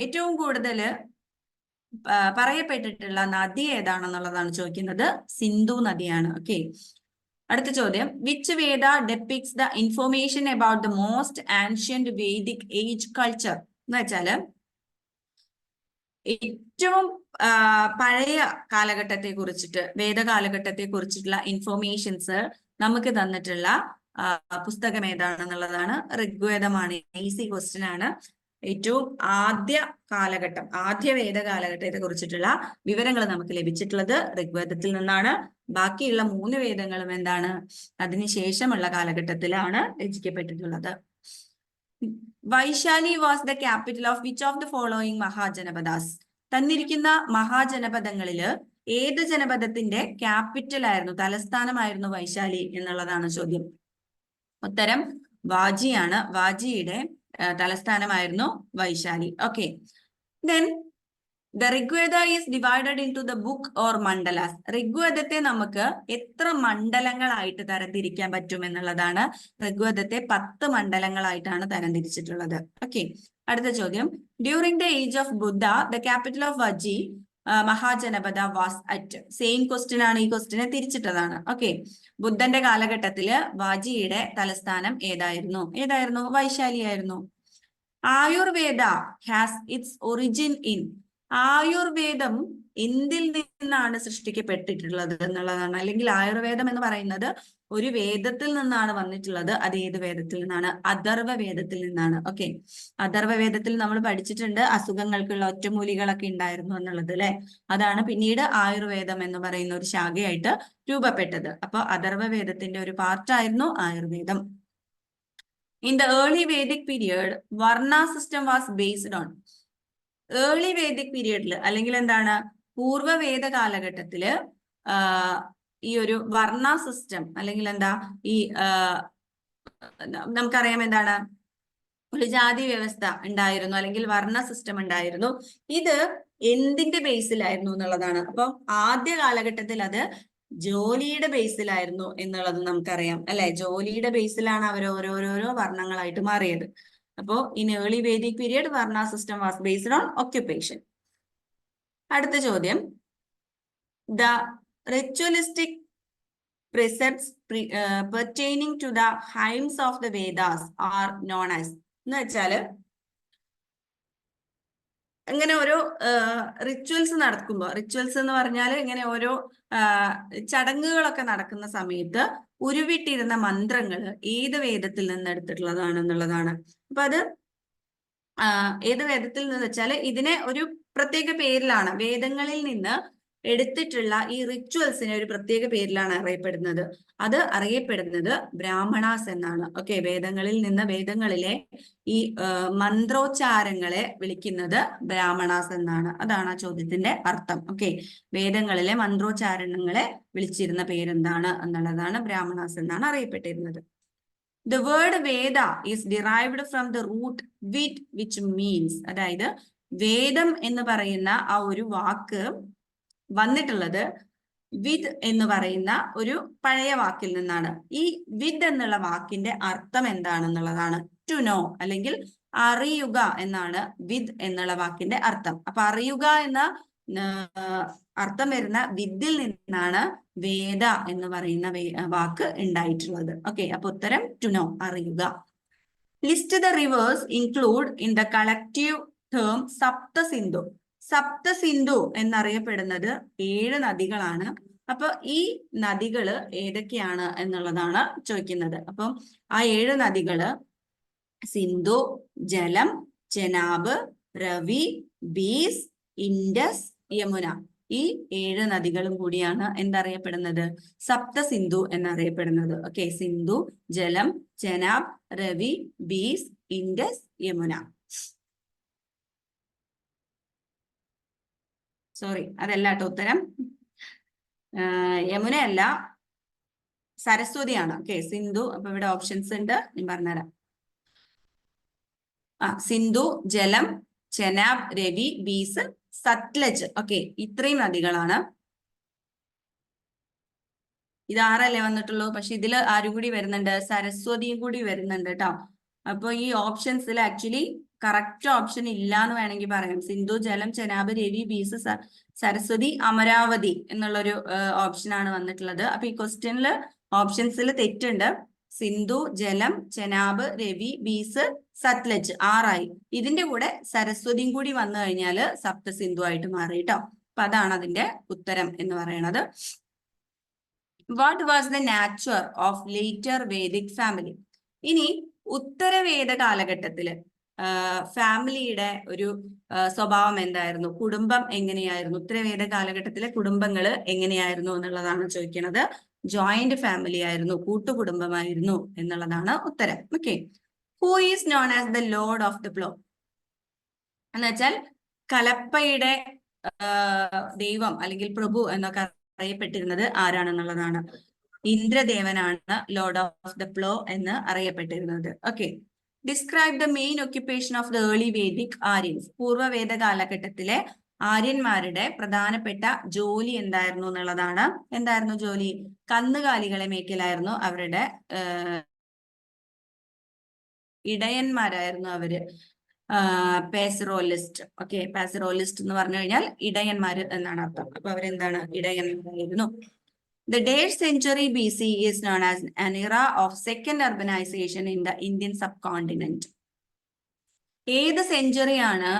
ഏറ്റവും കൂടുതൽ പറയപ്പെട്ടിട്ടുള്ള നദി ഏതാണെന്നുള്ളതാണ് ചോദിക്കുന്നത്. സിന്ധു നദിയാണ്. ഓക്കെ, അടുത്ത ചോദ്യം, which Veda depicts the information about the most ancient Vedic age culture? എന്ന് വെച്ചാല് ഏറ്റവും പഴയ കാലഘട്ടത്തെ കുറിച്ചിട്ട്, വേദകാലഘട്ടത്തെ കുറിച്ചിട്ടുള്ള ഇൻഫോർമേഷൻസ് നമുക്ക് തന്നിട്ടുള്ള പുസ്തകം ഏതാണെന്നുള്ളതാണ്. ഋഗ്വേദമാണ്. ഈസി ക്വസ്റ്റ്യൻ ആണ്. ഏറ്റവും ആദ്യ കാലഘട്ടം, ആദ്യ വേദ കാലഘട്ടത്തെ കുറിച്ചിട്ടുള്ള വിവരങ്ങൾ നമുക്ക് ലഭിച്ചിട്ടുള്ളത് ഋഗ്വേദത്തിൽ നിന്നാണ്. ബാക്കിയുള്ള 3 വേദങ്ങളും എന്താണ്, അതിനുശേഷമുള്ള കാലഘട്ടത്തിലാണ് രചിക്കപ്പെട്ടിട്ടുള്ളത്. Vaishali was the capital of which of the following Mahajanapadas? തന്നിരിക്കുന്ന മഹാജനപദങ്ങളില് ഏത് ജനപദത്തിന്റെ ക്യാപിറ്റൽ ആയിരുന്നു, തലസ്ഥാനമായിരുന്നു വൈശാലി എന്നുള്ളതാണ് ചോദ്യം. ഉത്തരം വാജിയാണ്. വാജിയുടെ തലസ്ഥാനമായിരുന്നു Vaishali. Okay, then the Rigveda is divided into the book or Mandalas. ഋഗ്വേദത്തെ നമുക്ക് എത്ര മണ്ഡലങ്ങളായിട്ട് തരംതിരിക്കാൻ പറ്റും എന്നുള്ളതാണ്. ഋഗ്വേദത്തെ 10 മണ്ഡലങ്ങളായിട്ടാണ് തരംതിരിച്ചിട്ടുള്ളത്. ഓക്കെ, അടുത്ത ചോദ്യം, during the age of Buddha the capital of Vajji Mahajanapada was at. Same question ആണ്, ഈ ക്വസ്റ്റ്യനെ തിരിച്ചിട്ടതാണ്. ഓക്കെ, ബുദ്ധന്റെ കാലഘട്ടത്തില് വാജിയുടെ തലസ്ഥാനം ഏതായിരുന്നു? വൈശാലി ആയിരുന്നു. Ayurveda has its origin in. ആയുർവേദം എന്തിൽ നിന്നാണ് സൃഷ്ടിക്കപ്പെട്ടിട്ടുള്ളത് എന്നുള്ളതാണ്. അല്ലെങ്കിൽ ആയുർവേദം എന്ന് പറയുന്നത് ഒരു വേദത്തിൽ നിന്നാണ് വന്നിട്ടുള്ളത്. അത് ഏത് വേദത്തിൽ നിന്നാണ്? അഥർവ വേദത്തിൽ നിന്നാണ്. ഓക്കെ, അഥർവ വേദത്തിൽ നമ്മൾ പഠിച്ചിട്ടുണ്ട് അസുഖങ്ങൾക്കുള്ള ഒറ്റമൂലികളൊക്കെ ഉണ്ടായിരുന്നു എന്നുള്ളത്, അല്ലെ? അതാണ് പിന്നീട് ആയുർവേദം എന്ന് പറയുന്ന ഒരു ശാഖയായിട്ട് രൂപപ്പെട്ടത്. അപ്പൊ അഥർവ വേദത്തിന്റെ ഒരു പാർട്ടായിരുന്നു Ayurveda. In the early Vedic period varna system was based on. Early Vedic പീരിയഡിൽ അല്ലെങ്കിൽ എന്താണ്, പൂർവ്വവേദ കാലഘട്ടത്തില് ഈ ഒരു വർണ്ണ സിസ്റ്റം അല്ലെങ്കിൽ എന്താ, ഈ നമുക്കറിയാം എന്താണ്, ഒരു ജാതി വ്യവസ്ഥ ഉണ്ടായിരുന്നു അല്ലെങ്കിൽ വർണ്ണ സിസ്റ്റം ഉണ്ടായിരുന്നു. ഇത് എന്തിന്റെ ബേസിലായിരുന്നു എന്നുള്ളതാണ്. അപ്പൊ ആദ്യ കാലഘട്ടത്തിൽ അത് ജോലിയുടെ ബേസിലായിരുന്നു എന്നുള്ളത് നമുക്കറിയാം, അല്ലെ? ജോലിയുടെ ബേസിലാണ് അവർ ഓരോരോ വർണ്ണങ്ങളായിട്ട് മാറിയത്. അപ്പോ in early Vedic period varna system was based on occupation. അടുത്ത ചോദ്യം, the ritualistic precepts pertaining to the hymns of the Vedas are known as. എന്ന് വെച്ചാല് ഇങ്ങനെ ഓരോ റിച്വൽസ് നടക്കുമ്പോൾ, റിച്വൽസ് എന്ന് പറഞ്ഞാൽ ഇങ്ങനെ ഓരോ ചടങ്ങുകളൊക്കെ നടക്കുന്ന സമയത്ത് ഉരുവിട്ടിരുന്ന മന്ത്രങ്ങൾ ഏത് വേദത്തിൽ നിന്ന് എടുത്തിട്ടുള്ളതാണെന്നുള്ളതാണ്. അപ്പൊ അത് ഏത് വേദത്തിൽ നിന്ന് വെച്ചാൽ ഇതിനെ ഒരു പ്രത്യേക പേരിലാണ്, വേദങ്ങളിൽ നിന്ന് എടുത്തിട്ടുള്ള ഈ റിച്വൽസിനെ ഒരു പ്രത്യേക പേരിലാണ് അറിയപ്പെടുന്നത്. അത് അറിയപ്പെടുന്നത് ബ്രാഹ്മണാസ് എന്നാണ്. ഓക്കെ, വേദങ്ങളിലെ ഈ മന്ത്രോച്ചാരങ്ങളെ വിളിക്കുന്നത് ബ്രാഹ്മണാസ് എന്നാണ്. അതാണ് ആ ചോദ്യത്തിന്റെ അർത്ഥം. ഓക്കെ, വേദങ്ങളിലെ മന്ത്രോച്ചാരണങ്ങളെ വിളിച്ചിരുന്ന പേരെന്താണ് എന്നുള്ളതാണ്. ബ്രാഹ്മണാസ് എന്നാണ് അറിയപ്പെട്ടിരുന്നത്. The word Veda is derived from the root vid, which means, അതായത് വേദം എന്ന് പറയുന്ന ആ ഒരു വാക്ക് വന്നിട്ടുള്ളത് വിദ് എന്ന് പറയുന്ന ഒരു പഴയ വാക്കിൽ നിന്നാണ്. ഈ വിദ് എന്നുള്ള വാക്കിന്റെ അർത്ഥം എന്താണെന്നുള്ളതാണ്. ടു നോ അല്ലെങ്കിൽ അറിയുക എന്നാണ് വിദ് എന്നുള്ള വാക്കിന്റെ അർത്ഥം. അപ്പൊ അറിയുക എന്ന അർത്ഥം വരുന്ന വിദ്ദിൽ നിന്നാണ് വേദ എന്ന് പറയുന്ന വാക്ക് ഉണ്ടായിട്ടുള്ളത്. ഓക്കെ, അപ്പൊ ഉത്തരം ടു നോ, അറിയുക. List the rivers include in the collective term Saptasindhu. Saptasindhu എന്നറിയപ്പെടുന്നത് 7 നദികളാണ്. അപ്പൊ ഈ നദികള് ഏതൊക്കെയാണ് എന്നുള്ളതാണ് ചോദിക്കുന്നത്. അപ്പം ആ 7 നദികള് സിന്ധു, ജലം, ചെനാബ്, രവി, ബീസ്, ഇൻഡസ്, യമുന. ഈ 7 നദികളും കൂടിയാണ് എന്തറിയപ്പെടുന്നത്? സപ്തസിന്ധു എന്നറിയപ്പെടുന്നത്. ഓക്കെ, സിന്ധു, ജലം, ചെനാബ്, രവി, ബീസ്, ഇൻഡസ്, യമുന. സോറി, അതല്ല കേട്ടോ ഉത്തരം. യമുന അല്ല, സരസ്വതിയാണ്. ഓക്കെ, സിന്ധു. അപ്പൊ ഇവിടെ ഓപ്ഷൻസ് ഉണ്ട്, ഞാൻ പറഞ്ഞുതരാം. സിന്ധു, ജലം, ചെനാബ്, രവി, ബീസ്, സത്ലജ്. ഓക്കെ, ഇത്രയും നദികളാണ്. ഇത് 6 വന്നിട്ടുള്ളൂ. പക്ഷെ ഇതിൽ ആരും കൂടി വരുന്നുണ്ട്, സരസ്വതിയും കൂടി വരുന്നുണ്ട് കേട്ടോ. അപ്പൊ ഈ ഓപ്ഷൻസിൽ ആക്ച്വലി കറക്റ്റ് ഓപ്ഷൻ ഇല്ല എന്ന് വേണമെങ്കിൽ പറയാം. സിന്ധു, ജലം, ചെനാബ്, രവി, ബീസ്, സരസ്വതി, അമരാവതി എന്നുള്ളൊരു ഓപ്ഷനാണ് വന്നിട്ടുള്ളത്. അപ്പൊ ഈ ക്വസ്റ്റ്യനിൽ ഓപ്ഷൻസിൽ തെറ്റുണ്ട്. സിന്ധു, ജലം, ചെനാബ്, രവി, ബീസ്, സത്ലജ് 6ആയി. ഇതിന്റെ കൂടെ സരസ്വതിയും കൂടി വന്നു കഴിഞ്ഞാൽ സപ്ത സിന്ധു ആയിട്ട് മാറി കേട്ടോ. അപ്പൊ അതാണ് അതിന്റെ ഉത്തരം എന്ന് പറയുന്നത്. What was the nature of later Vedic family? ഇനി ഉത്തരവേദ കാലഘട്ടത്തില് ഫാമിലിയുടെ ഒരു സ്വഭാവം എന്തായിരുന്നു? കുടുംബം എങ്ങനെയായിരുന്നു? ഉത്തരവേദ കാലഘട്ടത്തിലെ കുടുംബങ്ങൾ എങ്ങനെയായിരുന്നു എന്നുള്ളതാണ് ചോദിക്കുന്നത്. ജോയിന്റ് ഫാമിലി ആയിരുന്നു, കൂട്ടുകുടുംബമായിരുന്നു എന്നുള്ളതാണ് ഉത്തരം. Okay. Who is known as the lord of the plough? എന്ന് വെച്ചാൽ കലപ്പയുടെ ദൈവം അല്ലെങ്കിൽ പ്രഭു എന്നൊക്കെ അറിയപ്പെട്ടിരുന്നത് ആരാണെന്നുള്ളതാണ്. ഇന്ദ്രദേവനാണ് ലോർഡ് ഓഫ് ദ പ്ലോ എന്ന് അറിയപ്പെട്ടിരുന്നത്. Okay. Describe the main occupation of the early Vedic Aryans? പൂർവ്വവേദ കാലഘട്ടത്തിലെ ആര്യന്മാരുടെ പ്രധാനപ്പെട്ട ജോലി എന്തായിരുന്നു എന്നുള്ളതാണ്. എന്തായിരുന്നു ജോലി? കന്നുകാലികളെ മേക്കലായിരുന്നു അവരുടെ ഇടയന്മാരായിരുന്നു അവര്. പാസറോലിസ്റ്റ്. ഓക്കെ. പാസറോലിസ്റ്റ് എന്ന് പറഞ്ഞു കഴിഞ്ഞാൽ ഇടയന്മാര് എന്നാണ് അർത്ഥം. അപ്പൊ അവരെന്താണ്? ഇടയന്മാരായിരുന്നു. The Date century BC is known as an era of second urbanization in the Indian subcontinent. ഏത് സെഞ്ചുറിയാണ്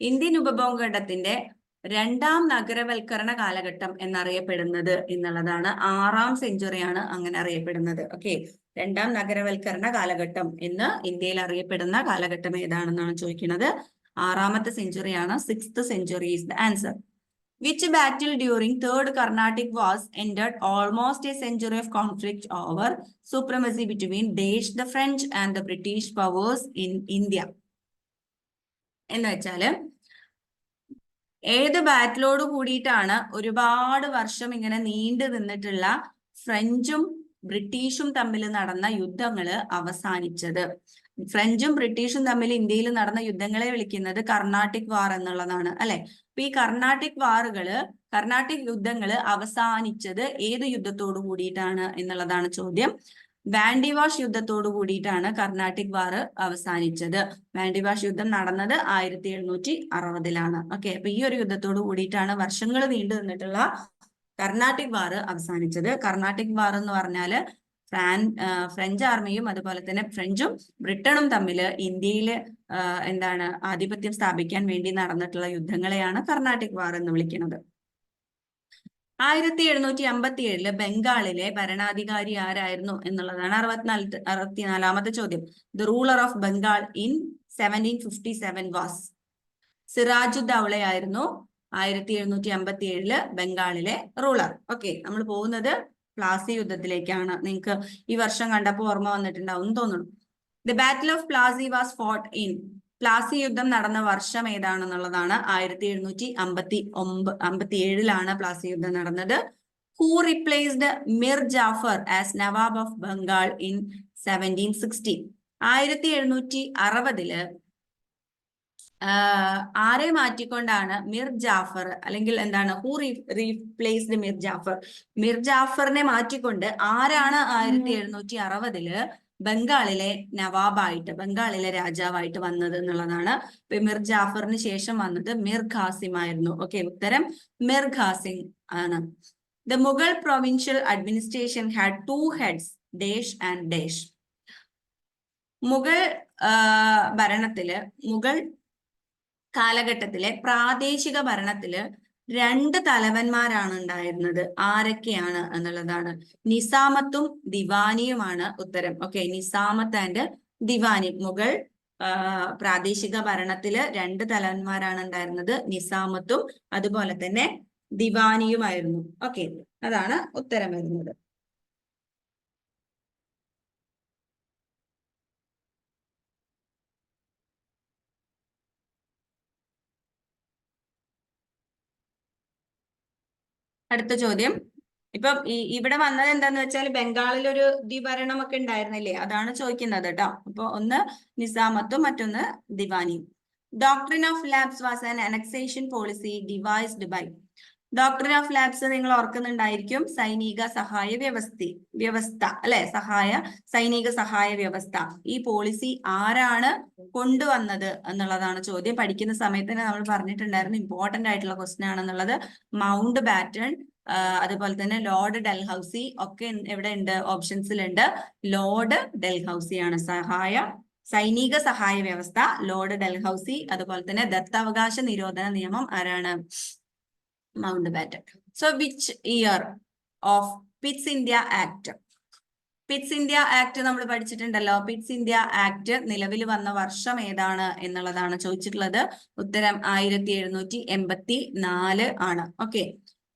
ഇന്ത്യൻ ഉപഭൂഖണ്ഡത്തിന്റെ രണ്ടാം നഗരവൽക്കരണ കാലഘട്ടം എന്നറിയപ്പെടുന്നത് എന്നുള്ളതാണ്. 6ആം സെഞ്ചുറിയാണ് അങ്ങനെ അറിയപ്പെടുന്നത്. ഓക്കെ. രണ്ടാം നഗരവൽക്കരണ കാലഘട്ടം എന്ന് ഇന്ത്യയിൽ അറിയപ്പെടുന്ന കാലഘട്ടം ഏതാണെന്നാണ് ചോദിക്കുന്നത്. 6ാമത്തെ സെഞ്ചുറിയാണ്. 6th century is the answer. Which battle during Third Carnatic Wars ended almost a century of conflict over supremacy between the French and the British powers in India? എന്ന് വെച്ചാല് ഏത് ബാറ്റിലോട് കൂടിയിട്ടാണ് ഒരുപാട് വർഷം ഇങ്ങനെ നീണ്ടു നിന്നിട്ടുള്ള ഫ്രഞ്ചും ബ്രിട്ടീഷും തമ്മിൽ നടന്ന യുദ്ധങ്ങള് അവസാനിച്ചത്? ഫ്രഞ്ചും ബ്രിട്ടീഷും തമ്മിൽ ഇന്ത്യയിൽ നടന്ന യുദ്ധങ്ങളെ വിളിക്കുന്നത് കർണാട്ടിക് വാർ എന്നുള്ളതാണ്, അല്ലെ? അപ്പൊ ഈ കർണാട്ടിക് യുദ്ധങ്ങള് അവസാനിച്ചത് ഏത് യുദ്ധത്തോടു കൂടിയിട്ടാണ് എന്നുള്ളതാണ് ചോദ്യം. വാൻഡിവാഷ് യുദ്ധത്തോടു കൂടിയിട്ടാണ് കർണാട്ടിക് വാർ അവസാനിച്ചത്. വാൻഡിവാഷ് യുദ്ധം നടന്നത് 1760-ലാണ്. ഓക്കെ. അപ്പൊ ഈ ഒരു യുദ്ധത്തോടു കൂടിയിട്ടാണ് വർഷങ്ങൾ നീണ്ടു നിന്നിട്ടുള്ള കർണാട്ടിക് വാർ അവസാനിച്ചത്. കർണാട്ടിക് വാർ എന്ന് പറഞ്ഞാല് ഫ്രഞ്ച് ആർമിയും അതുപോലെ തന്നെ ഫ്രഞ്ചും ബ്രിട്ടനും തമ്മിൽ ഇന്ത്യയില് ആധിപത്യം സ്ഥാപിക്കാൻ വേണ്ടി നടന്നിട്ടുള്ള യുദ്ധങ്ങളെയാണ് കർണാട്ടിക് വാർ എന്ന് വിളിക്കുന്നത്. 1757 ബംഗാളിലെ ഭരണാധികാരി ആരായിരുന്നു എന്നുള്ളതാണ് 64ാമത്തെ ചോദ്യം. The ruler of Bengal in 1757 was? Siraj ud Daulah ആയിരുന്നു 1757 ബംഗാളിലെ റൂളർ. ഓക്കെ. നമ്മൾ പോകുന്നത് പ്ലാസി യുദ്ധത്തിലേക്കാണ്. നിങ്ങൾക്ക് ഈ വർഷം കണ്ടപ്പോൾ ഓർമ്മ വന്നിട്ടുണ്ടാവും തോന്നുന്നു. The battle of Plassey was fought in? Plassey യുദ്ധം നടന്ന വർഷം ഏതാണെന്നുള്ളതാണ്. 1757-ലാണ് പ്ലാസി യുദ്ധം നടന്നത്. Who replaced Mir Jafar as Nawab of Bengal in 1760? 1760 ആരെ മാറ്റിക്കൊണ്ടാണ് മിർ ജാഫർ അല്ലെങ്കിൽ ഹൂ റീപ്ലേസ്ഡ് മിർ ജാഫർ? മിർ ജാഫറിനെ മാറ്റിക്കൊണ്ട് ആരാണ് 1760 ബംഗാളിലെ നവാബായിട്ട്, ബംഗാളിലെ രാജാവായിട്ട് വന്നത് എന്നുള്ളതാണ്. ഇപ്പൊ മിർ ജാഫറിന് ശേഷം വന്നത് മിർ ഖാസിം ആയിരുന്നു. ഓക്കെ. ഉത്തരം മിർ ഖാസിം ആണ്. The Mughal provincial administration had 2 heads, dash and dash. Mughal കാലഘട്ടത്തിലെ പ്രാദേശിക ഭരണത്തില് 2 തലവന്മാരാണ് ഉണ്ടായിരുന്നത്. ആരൊക്കെയാണ് എന്നുള്ളതാണ്. നിസാമത്തും ദിവാനിയുമാണ് ഉത്തരം. ഓക്കെ. നിസാമത്ത് ആൻഡ് ദിവാനി. മുഗൾ പ്രാദേശിക ഭരണത്തില് 2 തലവന്മാരാണ് ഉണ്ടായിരുന്നത്. നിസാമത്തും അതുപോലെ തന്നെ ദിവാനിയുമായിരുന്നു. ഓക്കെ. അതാണ് ഉത്തരം വരുന്നത്. അടുത്ത ചോദ്യം. ഇപ്പം ഇവിടെ വന്നത് എന്താന്ന് വെച്ചാൽ ബംഗാളിൽ ഒരു ദ്വിഭരണം ഒക്കെ ഉണ്ടായിരുന്നില്ലേ, അതാണ് ചോദിക്കുന്നത് കേട്ടോ. അപ്പൊ ഒന്ന് നിസാമത്തും മറ്റൊന്ന് ദിവാനിയും. Doctrine of lapse was an annexation policy devised by? Doctrine of lapse നിങ്ങൾ ഓർക്കുന്നുണ്ടായിരിക്കും. സൈനിക സഹായ വ്യവസ്ഥ അല്ലെ? സൈനിക സഹായ വ്യവസ്ഥ. ഈ പോളിസി ആരാണ് കൊണ്ടുവന്നത് എന്നുള്ളതാണ് ചോദ്യം. പഠിക്കുന്ന സമയത്ത് തന്നെ നമ്മൾ പറഞ്ഞിട്ടുണ്ടായിരുന്നു, ഇമ്പോർട്ടന്റ് ആയിട്ടുള്ള ക്വസ്റ്റ്യൻ ആണെന്നുള്ളത്. മൗണ്ട് ബാറ്റൺ അതുപോലെ തന്നെ ലോർഡ് ഡൽഹൌസി ഒക്കെ എവിടെ ഉണ്ട്? ഓപ്ഷൻസിലുണ്ട്. ലോർഡ് ഡൽഹൌസി ആണ് സൈനിക സഹായ വ്യവസ്ഥ, ലോർഡ് ഡൽഹൌസി. അതുപോലെ തന്നെ ദത്താവകാശ നിരോധന നിയമം ആരാണ്? Mount batten. So which year of Pitt's India act? Pitt's India act നമ്മൾ പഠിച്ചിട്ടുണ്ടല്ലോ. പിറ്റ്സ് ഇന്ത്യ ആക്ട് നിലവിൽ വന്ന വർഷം ഏതാണ് എന്നുള്ളതാണ് ചോദിച്ചിട്ടുള്ളത്. ഉത്തരം 1784 ആണ്. Okay.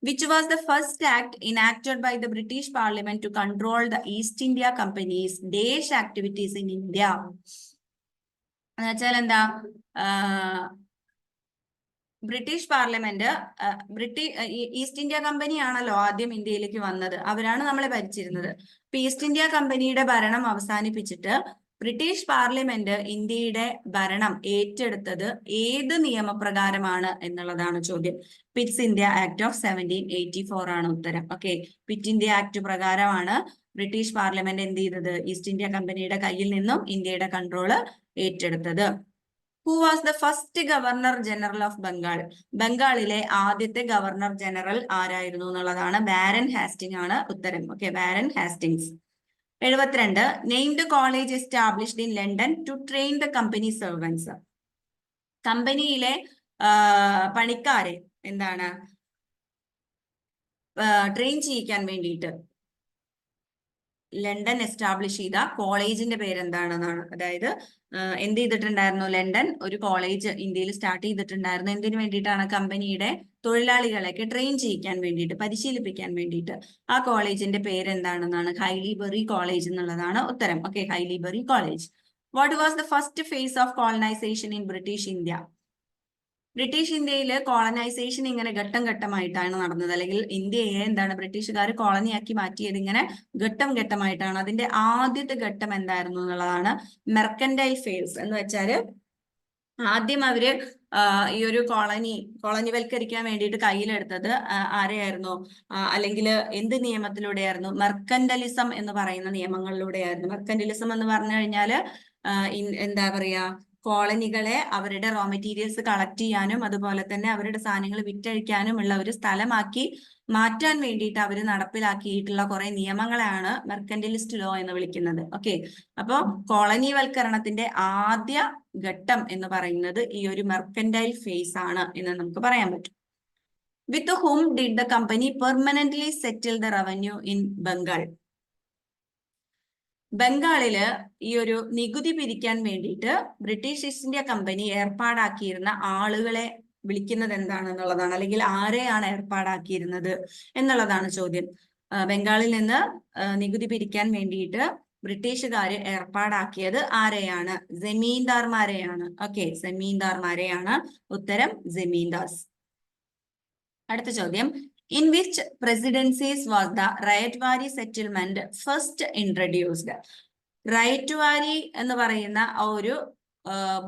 Which was the first act enacted by the British Parliament to control the East India Company's dash activities in India? എന്നുവെച്ചാൽ എന്താ? British parliament east India company ആണല്ലോ ആദ്യം ഇന്ത്യയിലേക്ക് വന്നത്. അവരാണ് നമ്മളെ ഭരിച്ചിരുന്നത്. അപ്പൊ ഈസ്റ്റ് ഇന്ത്യ കമ്പനിയുടെ ഭരണം അവസാനിപ്പിച്ചിട്ട് ബ്രിട്ടീഷ് പാർലമെന്റ് ഇന്ത്യയുടെ ഭരണം ഏറ്റെടുത്തത് ഏത് നിയമപ്രകാരമാണ് എന്നുള്ളതാണ് ചോദ്യം. പിറ്റ്സ് ഇന്ത്യ ആക്ട് ഓഫ് 1784 ആണ് ഉത്തരം. ഓക്കെ. പിറ്റ് ഇന്ത്യ ആക്ട് പ്രകാരമാണ് ബ്രിട്ടീഷ് പാർലമെന്റ് എന്ത് ചെയ്തത്? ഈസ്റ്റ് ഇന്ത്യ കമ്പനിയുടെ കയ്യിൽ നിന്നും ഇന്ത്യയുടെ കൺട്രോള് ഏറ്റെടുത്തത്. Who was the first Governor General of Bengal? ബംഗാളിലെ ആദ്യത്തെ ഗവർണർ ജനറൽ ആരായിരുന്നു എന്നുള്ളതാണ്. ബാരൻ ഹാസ്റ്റിംഗ് ആണ് ഉത്തരം. Okay, Warren Hastings. 72. Named college established in London to train the company servants. കമ്പനിയിലെ പണിക്കാരെ എന്താണ് ട്രെയിൻ ചെയ്യിക്കാൻ വേണ്ടിയിട്ട് ലണ്ടൻ എസ്റ്റാബ്ലിഷ് ചെയ്ത കോളേജിന്റെ പേര് എന്താണെന്നാണ്. അതായത് എന്ത് ചെയ്തിട്ടുണ്ടായിരുന്നു? ലണ്ടൻ ഒരു കോളേജ് ഇന്ത്യയിൽ സ്റ്റാർട്ട് ചെയ്തിട്ടുണ്ടായിരുന്നു. എന്തിനു വേണ്ടിയിട്ടാണ്? കമ്പനിയുടെ തൊഴിലാളികളെയൊക്കെ ട്രെയിൻ ചെയ്യിക്കാൻ വേണ്ടിയിട്ട്, പരിശീലിപ്പിക്കാൻ വേണ്ടിയിട്ട്. ആ കോളേജിന്റെ പേര് എന്താണെന്നാണ്. ഹൈലിബറി കോളേജ് എന്നുള്ളതാണ് ഉത്തരം. Okay, Haileybury college. What was the first phase of colonisation in British India? British ഇന്ത്യയിൽ കോളനൈസേഷൻ ഇങ്ങനെ ഘട്ടം ഘട്ടമായിട്ടാണ് നടന്നത്. അല്ലെങ്കിൽ ഇന്ത്യയെ എന്താണ് ബ്രിട്ടീഷുകാർ കോളനിയാക്കി മാറ്റിയത് ഇങ്ങനെ ഘട്ടം ഘട്ടമായിട്ടാണ്. അതിന്റെ ആദ്യത്തെ ഘട്ടം എന്തായിരുന്നു എന്നുള്ളതാണ് മെർക്കൻഡൈൽ ഫേസ്. എന്ന് വെച്ചാല് ആദ്യം അവര് ഈ ഒരു കോളനിവൽക്കരിക്കാൻ വേണ്ടിയിട്ട് കയ്യിലെടുത്തത് ആരെയായിരുന്നു? അല്ലെങ്കിൽ എന്ത് നിയമത്തിലൂടെയായിരുന്നു? മെർക്കൻഡലിസം എന്ന് പറയുന്ന നിയമങ്ങളിലൂടെയായിരുന്നു. മെർക്കൻഡലിസം എന്ന് പറഞ്ഞു കഴിഞ്ഞാല് എന്താ പറയാ, കോളനികളെ അവരുടെ റോ മെറ്റീരിയൽസ് കളക്ട് ചെയ്യാനും അതുപോലെ തന്നെ അവരുടെ സാധനങ്ങൾ വിറ്റഴിക്കാനും ഉള്ള ഒരു സ്ഥലമാക്കി മാറ്റാൻ വേണ്ടിയിട്ട് അവർ നടപ്പിലാക്കിയിട്ടുള്ള കുറെ നിയമങ്ങളാണ് മെർക്കന്റലിസ്റ്റ് ലോ എന്ന് വിളിക്കുന്നത്. ഓക്കെ, അപ്പോൾ കോളനിവൽക്കരണത്തിന്റെ ആദ്യ ഘട്ടം എന്ന് പറയുന്നത് ഈ ഒരു മെർക്കന്റൈൽ ഫേസ് ആണ് എന്ന് നമുക്ക് പറയാൻ പറ്റും. With whom did the company permanently settle the revenue in Bengal? ബംഗാളില് ഈ ഒരു നികുതി പിരിക്കാൻ വേണ്ടിയിട്ട് ബ്രിട്ടീഷ് ഈസ്റ്റ് ഇന്ത്യ കമ്പനി ഏർപ്പാടാക്കിയിരുന്ന ആളുകളെ വിളിക്കുന്നത് എന്താണെന്നുള്ളതാണ്. അല്ലെങ്കിൽ ആരെയാണ് ഏർപ്പാടാക്കിയിരുന്നത് എന്നുള്ളതാണ് ചോദ്യം. ബംഗാളിൽ നിന്ന് നികുതി പിരിക്കാൻ വേണ്ടിയിട്ട് ബ്രിട്ടീഷുകാര് ഏർപ്പാടാക്കിയത് ആരെയാണ്? ജമീന്ദാർമാരെയാണ്. ഓക്കെ, ജമീന്ദാർമാരെയാണ് ഉത്തരം. ജമീന്ദാർസ്. അടുത്ത ചോദ്യം. In which presidencies was the Rayatwari settlement first introduced? റയറ്റ്വാരി എന്ന് പറയുന്ന ഒരു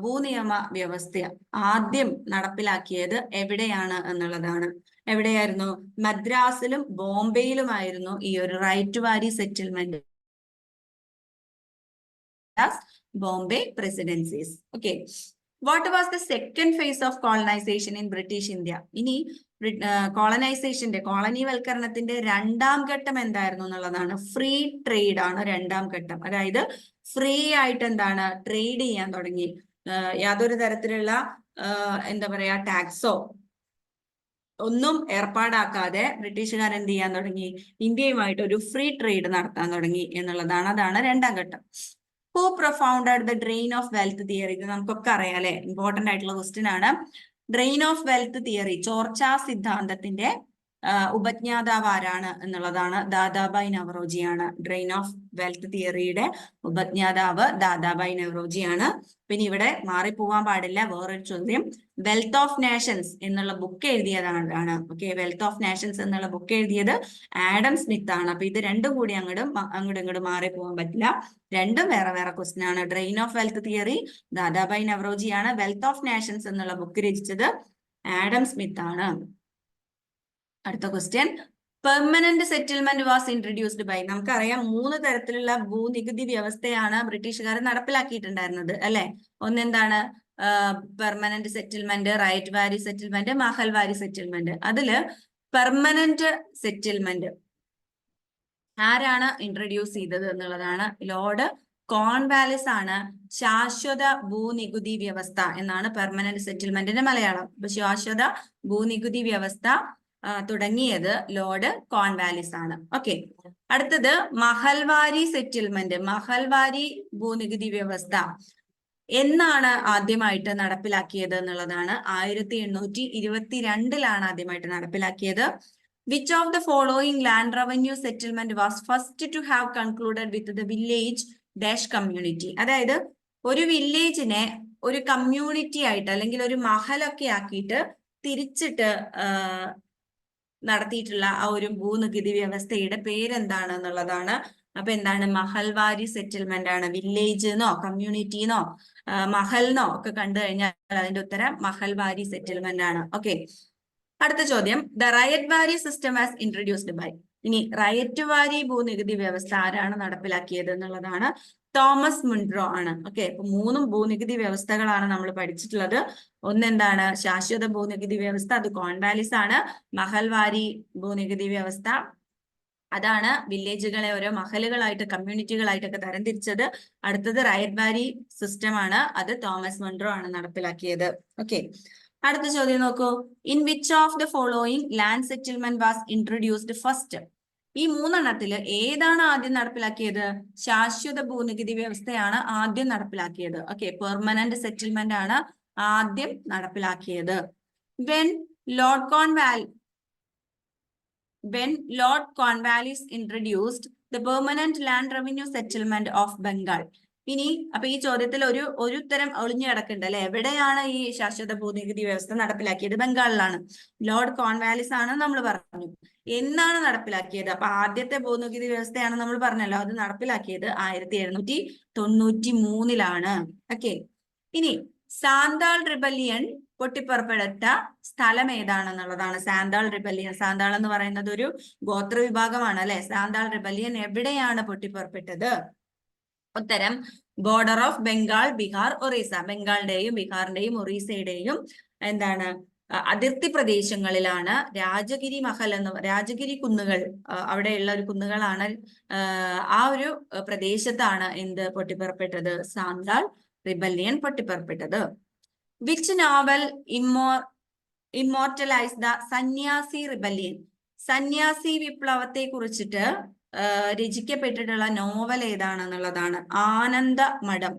ഭൂനിയമ വ്യവസ്ഥ ആദ്യം നടപ്പിലാക്കിയത് എവിടെയാണ് എന്നുള്ളതാണ്. എവിടെയായിരുന്നു? മദ്രാസിലും ബോംബെയിലുമായിരുന്നു ഈ ഒരു ryotwari settlement. Bombay presidencies. Okay. What was the second phase of colonisation in British India? ഇനി കോളനിവൽക്കരണത്തിന്റെ രണ്ടാം ഘട്ടം എന്തായിരുന്നു എന്നുള്ളതാണ്. ഫ്രീ ട്രേഡ് ആണ് രണ്ടാം ഘട്ടം. അതായത് ഫ്രീ ആയിട്ട് എന്താണ് ട്രേഡ് ചെയ്യാൻ തുടങ്ങി. യാതൊരു തരത്തിലുള്ള എന്താ പറയാ ടാക്സോ ഒന്നും ഏർപ്പാടാക്കാതെ ബ്രിട്ടീഷുകാർ എന്ത് ചെയ്യാൻ തുടങ്ങി? ഇന്ത്യയുമായിട്ട് ഒരു ഫ്രീ ട്രേഡ് നടത്താൻ തുടങ്ങി എന്നുള്ളതാണ്. അതാണ് രണ്ടാം ഘട്ടം. Who പ്രൊഫൗണ്ടഡ് the drain of wealth theory? ഇത് നമുക്കൊക്കെ അറിയാം അല്ലെ, ഇമ്പോർട്ടന്റ് ആയിട്ടുള്ള ക്വസ്റ്റ്യൻ ആണ്. ഡ്രെയിൻ ഓഫ് വെൽത്ത് തിയറി, ചോർച്ചാ സിദ്ധാന്തത്തിന്റെ ഉപജ്ഞാതാവ് ആരാണ് എന്നുള്ളതാണ്. ദാദാബായ് നവറോജിയാണ്. ഡ്രെയിൻ ഓഫ് വെൽത്ത് തിയറിയുടെ ഉപജ്ഞാതാവ് ദാദാബായ് നവറോജിയാണ്. പിന്നെ ഇവിടെ മാറിപ്പോവാൻ പാടില്ല വേറൊരു ചോദ്യം. വെൽത്ത് ഓഫ് നേഷൻസ് എന്നുള്ള ബുക്ക് എഴുതിയതാണ്. ഓക്കെ, വെൽത്ത് ഓഫ് നേഷൻസ് എന്നുള്ള ബുക്ക് എഴുതിയത് ആഡം സ്മിത്ത് ആണ്. അപ്പൊ ഇത് രണ്ടും കൂടി അങ്ങോട്ടും മാറിപ്പോവാൻ പറ്റില്ല. രണ്ടും വേറെ വേറെ ക്വസ്റ്റ്യൻ ആണ്. Drain of wealth theory Dadabhai നവറോജിയാണ്. വെൽത്ത് ഓഫ് നേഷൻസ് എന്നുള്ള ബുക്ക് രചിച്ചത് ആഡം സ്മിത്ത് ആണ്. അടുത്ത question. Permanent settlement was introduced by? നമുക്കറിയാം 3 തരത്തിലുള്ള ഭൂനികുതി വ്യവസ്ഥയാണ് ബ്രിട്ടീഷുകാർ നടപ്പിലാക്കിയിട്ടുണ്ടായിരുന്നത് അല്ലെ. ഒന്നെന്താണ്? Permanent settlement, ryotwari settlement, Mahalwari settlement. അതില് പെർമനന്റ് സെറ്റിൽമെന്റ് ആരാണ് ഇൻട്രൊഡ്യൂസ് ചെയ്തത് എന്നുള്ളതാണ്. ലോർഡ് കോൺവാലിസ് ആണ് ശാശ്വത ഭൂനികുതി വ്യവസ്ഥ എന്നാണ് പെർമനന്റ് സെറ്റിൽമെന്റിന്റെ മലയാളം. അപ്പൊ ശാശ്വത ഭൂനികുതി വ്യവസ്ഥ തുടങ്ങിയത് ലോർഡ് കോൺവാലിസ് ആണ്. ഓക്കെ, അടുത്തത് മഹൽവാരി സെറ്റിൽമെന്റ്. മഹൽവാരി ഭൂനികുതി വ്യവസ്ഥ എന്നാണ് ആദ്യമായിട്ട് നടപ്പിലാക്കിയത് എന്നുള്ളതാണ്. 1822 ആദ്യമായിട്ട് നടപ്പിലാക്കിയത്. Which of the following land revenue settlement was first to have concluded with the village dash community? അതായത് ഒരു വില്ലേജിനെ ഒരു കമ്മ്യൂണിറ്റി ആയിട്ട് അല്ലെങ്കിൽ ഒരു മഹലൊക്കെ ആക്കിയിട്ട് തിരിച്ചിട്ട് നടത്തിയിട്ടുള്ള ആ ഒരു ഭൂനികുതി വ്യവസ്ഥയുടെ പേരെന്താണ് എന്നുള്ളതാണ്. അപ്പൊ എന്താണ്? മഹൽവാരി സെറ്റിൽമെന്റ് ആണ്. വില്ലേജെന്നോ കമ്മ്യൂണിറ്റിന്നോ മഹൽന്നോ ഒക്കെ കണ്ടു കഴിഞ്ഞാൽ അതിന്റെ ഉത്തരം മഹൽവാരി സെറ്റിൽമെന്റ് ആണ്. ഓക്കെ, അടുത്ത ചോദ്യം. ദ റയറ്റ് വാരി സിസ്റ്റം വാസ് ഇൻട്രൊഡ്യൂസ്ഡ് ബൈ. ഇനി റയറ്റ് വാരി ഭൂനികുതി വ്യവസ്ഥ ആരാണ് നടപ്പിലാക്കിയത് എന്നുള്ളതാണ്. തോമസ് മുൻട്രോ ആണ്. ഓക്കെ, അപ്പൊ 3 ഭൂനികുതി വ്യവസ്ഥകളാണ് നമ്മൾ പഠിച്ചിട്ടുള്ളത്. ഒന്നെന്താണ്? ശാശ്വത ഭൂനികുതി വ്യവസ്ഥ, അത് കോൺവാലിസ് ആണ്. മഹൽവാരി ഭൂനികുതി വ്യവസ്ഥ, അതാണ് വില്ലേജുകളെ ഓരോ മഹലുകളായിട്ട് കമ്മ്യൂണിറ്റികളായിട്ടൊക്കെ തരംതിരിച്ചത്. അടുത്തത് റയറ്റ് വാരി സിസ്റ്റം ആണ്, അത് തോമസ് മുൻട്രോ ആണ് നടപ്പിലാക്കിയത്. ഓക്കെ, അടുത്ത ചോദ്യം നോക്കൂ. In which of the following land settlement was introduced first? ഈ 3 ഏതാണ് ആദ്യം നടപ്പിലാക്കിയത്? ശാശ്വത ഭൂനികുതി വ്യവസ്ഥയാണ് ആദ്യം നടപ്പിലാക്കിയത്. ഓക്കെ, പെർമനന്റ് സെറ്റിൽമെന്റ് ആണ് ആദ്യം നടപ്പിലാക്കിയത്. When Lord Cornwallis introduced the permanent land revenue settlement of Bengal. ഇനി അപ്പൊ ഈ ചോദ്യത്തിൽ ഒരു ഉത്തരം ഒളിഞ്ഞു കിടക്കുന്നുണ്ട് അല്ലെ. എവിടെയാണ് ഈ ശാശ്വത ഭൂനികുതി വ്യവസ്ഥ നടപ്പിലാക്കിയത്? ബംഗാളിലാണ്. ലോർഡ് കോൺവാലിസ് ആണ് നമ്മൾ പറഞ്ഞു. എന്നാണ് നടപ്പിലാക്കിയത്? അപ്പൊ ആദ്യത്തെ ഭൂനികുതി വ്യവസ്ഥയാണ് നമ്മൾ പറഞ്ഞല്ലോ, അത് നടപ്പിലാക്കിയത് 1793 ഓക്കെ, ഇനി സാന്താൾ റിബല്യൻ പൊട്ടിപ്പുറപ്പെട്ട സ്ഥലം ഏതാണെന്നുള്ളതാണ്. സാന്താൾ റിബല്യൻ, സാന്താൾ എന്ന് പറയുന്നത് ഒരു ഗോത്ര വിഭാഗമാണ് അല്ലെ. സാന്താൾ റിബല്യൻ എവിടെയാണ് പൊട്ടിപ്പുറപ്പെട്ടത്? ഉത്തരം ബോർഡർ ഓഫ് ബംഗാൾ, ബീഹാർ, ഒറീസ. ബംഗാളിന്റെയും ബീഹാറിന്റെയും ഒറീസയുടെയും എന്താണ് അതിർത്തി പ്രദേശങ്ങളിലാണ്. രാജഗിരി മഹൽ രാജഗിരി കുന്നുകൾ, അവിടെയുള്ള ഒരു കുന്നുകളാണ്. ആ ഒരു പ്രദേശത്താണ് എന്ത് പൊട്ടിപ്പുറപ്പെട്ടത്? സാന്താൾ റിബല്യൻ പൊട്ടിപ്പുറപ്പെട്ടത്. Which novel immortalise the sanyasi rebellion? സന്യാസി വിപ്ലവത്തെ കുറിച്ചിട്ട് രചിക്കപ്പെട്ടിട്ടുള്ള നോവൽ ഏതാണെന്നുള്ളതാണ്. ആനന്ദമഠം.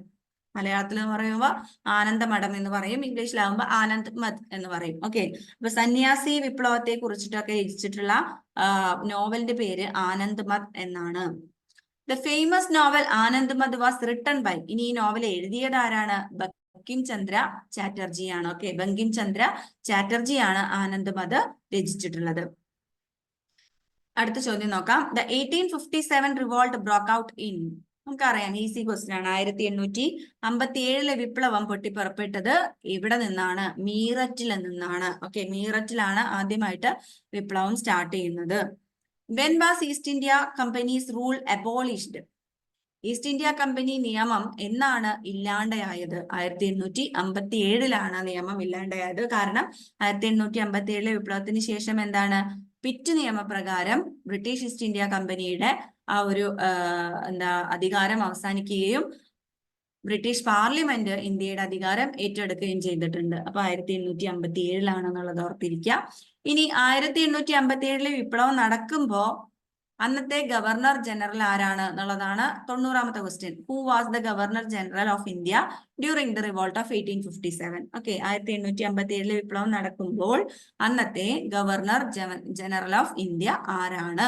മലയാളത്തിൽ പറയുമ്പോൾ ആനന്ദമഠം എന്ന് പറയും, ഇംഗ്ലീഷിലാവുമ്പോൾ ആനന്ദ് മത് എന്ന് പറയും. ഓക്കെ, അപ്പൊ സന്യാസി വിപ്ലവത്തെ കുറിച്ചിട്ടൊക്കെ രചിച്ചിട്ടുള്ള നോവലിന്റെ പേര് ആനന്ദ് മത് എന്നാണ്. ദ ഫേമസ് നോവൽ ആനന്ദ് മത് വാസ് റിട്ടൺ ബൈ. ഇനി ഈ നോവൽ എഴുതിയത് ആരാണ്? ബങ്കിം ചന്ദ്ര ചാറ്റർജിയാണ്. ഓക്കെ, ബങ്കിം ചന്ദ്ര ചാറ്റർജിയാണ് ആനന്ദ് മത് രചിച്ചിട്ടുള്ളത്. അടുത്ത ചോദ്യം നോക്കാം. The 1857 revolt broke out in. നമുക്കറിയാം, ഈസി ക്വസ്റ്റ്യൻ ആണ്. 1857 വിപ്ലവം പൊട്ടിപ്പുറപ്പെട്ടത് ഇവിടെ നിന്നാണ്? മീററ്റിൽ നിന്നാണ്. ഓക്കെ, മീററ്റിലാണ് ആദ്യമായിട്ട് വിപ്ലവം സ്റ്റാർട്ട് ചെയ്യുന്നത്. When was east India companies rule abolished? East India company നിയമം എന്നാണ് ഇല്ലാണ്ടായത്? 1857 നിയമം ഇല്ലാണ്ടായത്. കാരണം 1857 വിപ്ലവത്തിന് ശേഷം എന്താണ്? പിറ്റ് നിയമപ്രകാരം ബ്രിട്ടീഷ് ഈസ്റ്റ് ഇന്ത്യ കമ്പനിയുടെ ആ ഒരു അധികാരം അവസാനിക്കുകയും ബ്രിട്ടീഷ് പാർലമെന്റ് ഇന്ത്യയുടെ അധികാരം ഏറ്റെടുക്കുകയും ചെയ്തിട്ടുണ്ട്. അപ്പൊ 1857 ഓർത്തിരിക്കുക. ഇനി 1857 വിപ്ലവം നടക്കുമ്പോ അന്നത്തെ ഗവർണർ ജനറൽ ആരാണ് എന്നുള്ളതാണ് 90ാമത്തെ question. Who was the governor general of India during the revolt of 1857? Okay, 1857 വിപ്ലവം നടക്കുമ്പോൾ അന്നത്തെ ഗവർണർ ജനറൽ ഓഫ് ഇന്ത്യ ആരാണ്?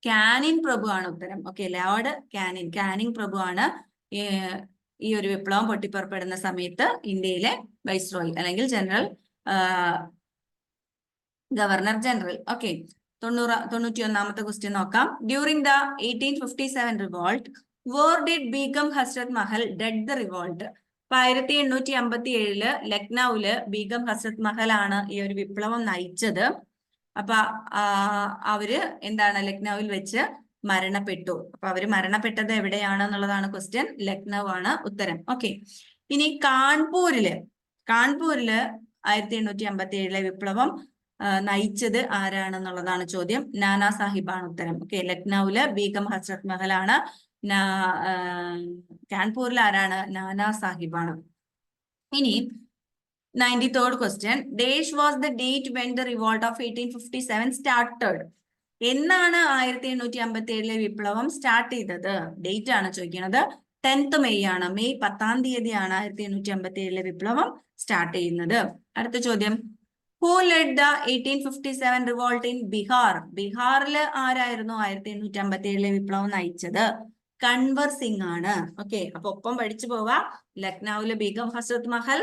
കാനിൻ പ്രഭു ആണ് ഉത്തരം. ഓക്കെ, ലോർഡ് കാനിങ് പ്രഭു ആണ് ഈ ഒരു വിപ്ലവം പൊട്ടിപ്പുറപ്പെടുന്ന സമയത്ത് ഇന്ത്യയിലെ വൈസ്രോയി അല്ലെങ്കിൽ ജനറൽ ഗവർണർ ജനറൽ. ഓക്കെ, 91ാമത്തെ ക്വസ്റ്റ്യൻ നോക്കാം. During the 1857 revolt where did Begum Hazrat Mahal lead the revolt? 1857 ലക്നൌവില് ബീഗം ഹസ്രത് മഹൽ ആണ് ഈ ഒരു വിപ്ലവം നയിച്ചത്. അപ്പൊ അവര് എന്താണ്? ലക്നൌവിൽ വെച്ച് മരണപ്പെട്ടു. അപ്പൊ അവര് മരണപ്പെട്ടത് എവിടെയാണ് എന്നുള്ളതാണ് ക്വസ്റ്റ്യൻ. ലക്നൌ ആണ് ഉത്തരം. ഓക്കെ, ഇനി കാൺപൂരില് 1857 വിപ്ലവം നയിച്ചത് ആരാണെന്നുള്ളതാണ് ചോദ്യം. നാനാ സാഹിബാണ് ഉത്തരം. ഓക്കെ, ലക്നൌവില് ബീഗം ഹസ്രത് മഹലാണ്. കാൺപൂരിൽ ആരാണ്? നാനാ സാഹിബാണ്. ഇനി 93rd question. Dash was the date when the revolt of 1857 started. എന്നാണ് 1857 വിപ്ലവം സ്റ്റാർട്ട് ചെയ്തത്? ഡേറ്റ് ആണ് ചോദിക്കുന്നത്. 10th May ആണ്. മെയ് 10-ാം തീയതിയാണ് 1857 വിപ്ലവം സ്റ്റാർട്ട് ചെയ്യുന്നത്. അടുത്ത ചോദ്യം, who lead the 1857 revolt in Bihar? ബീഹാറിൽ ആരായിരുന്നു 1857 വിപ്ലവം നയിച്ചത്? കൻവർ സിംഗ് ആണ്. ഓക്കെ, അപ്പൊ ഒപ്പം പഠിച്ചു പോവാ. ലക്നൌവിലെ ബീഗം ഹസ്രത് മഹൽ,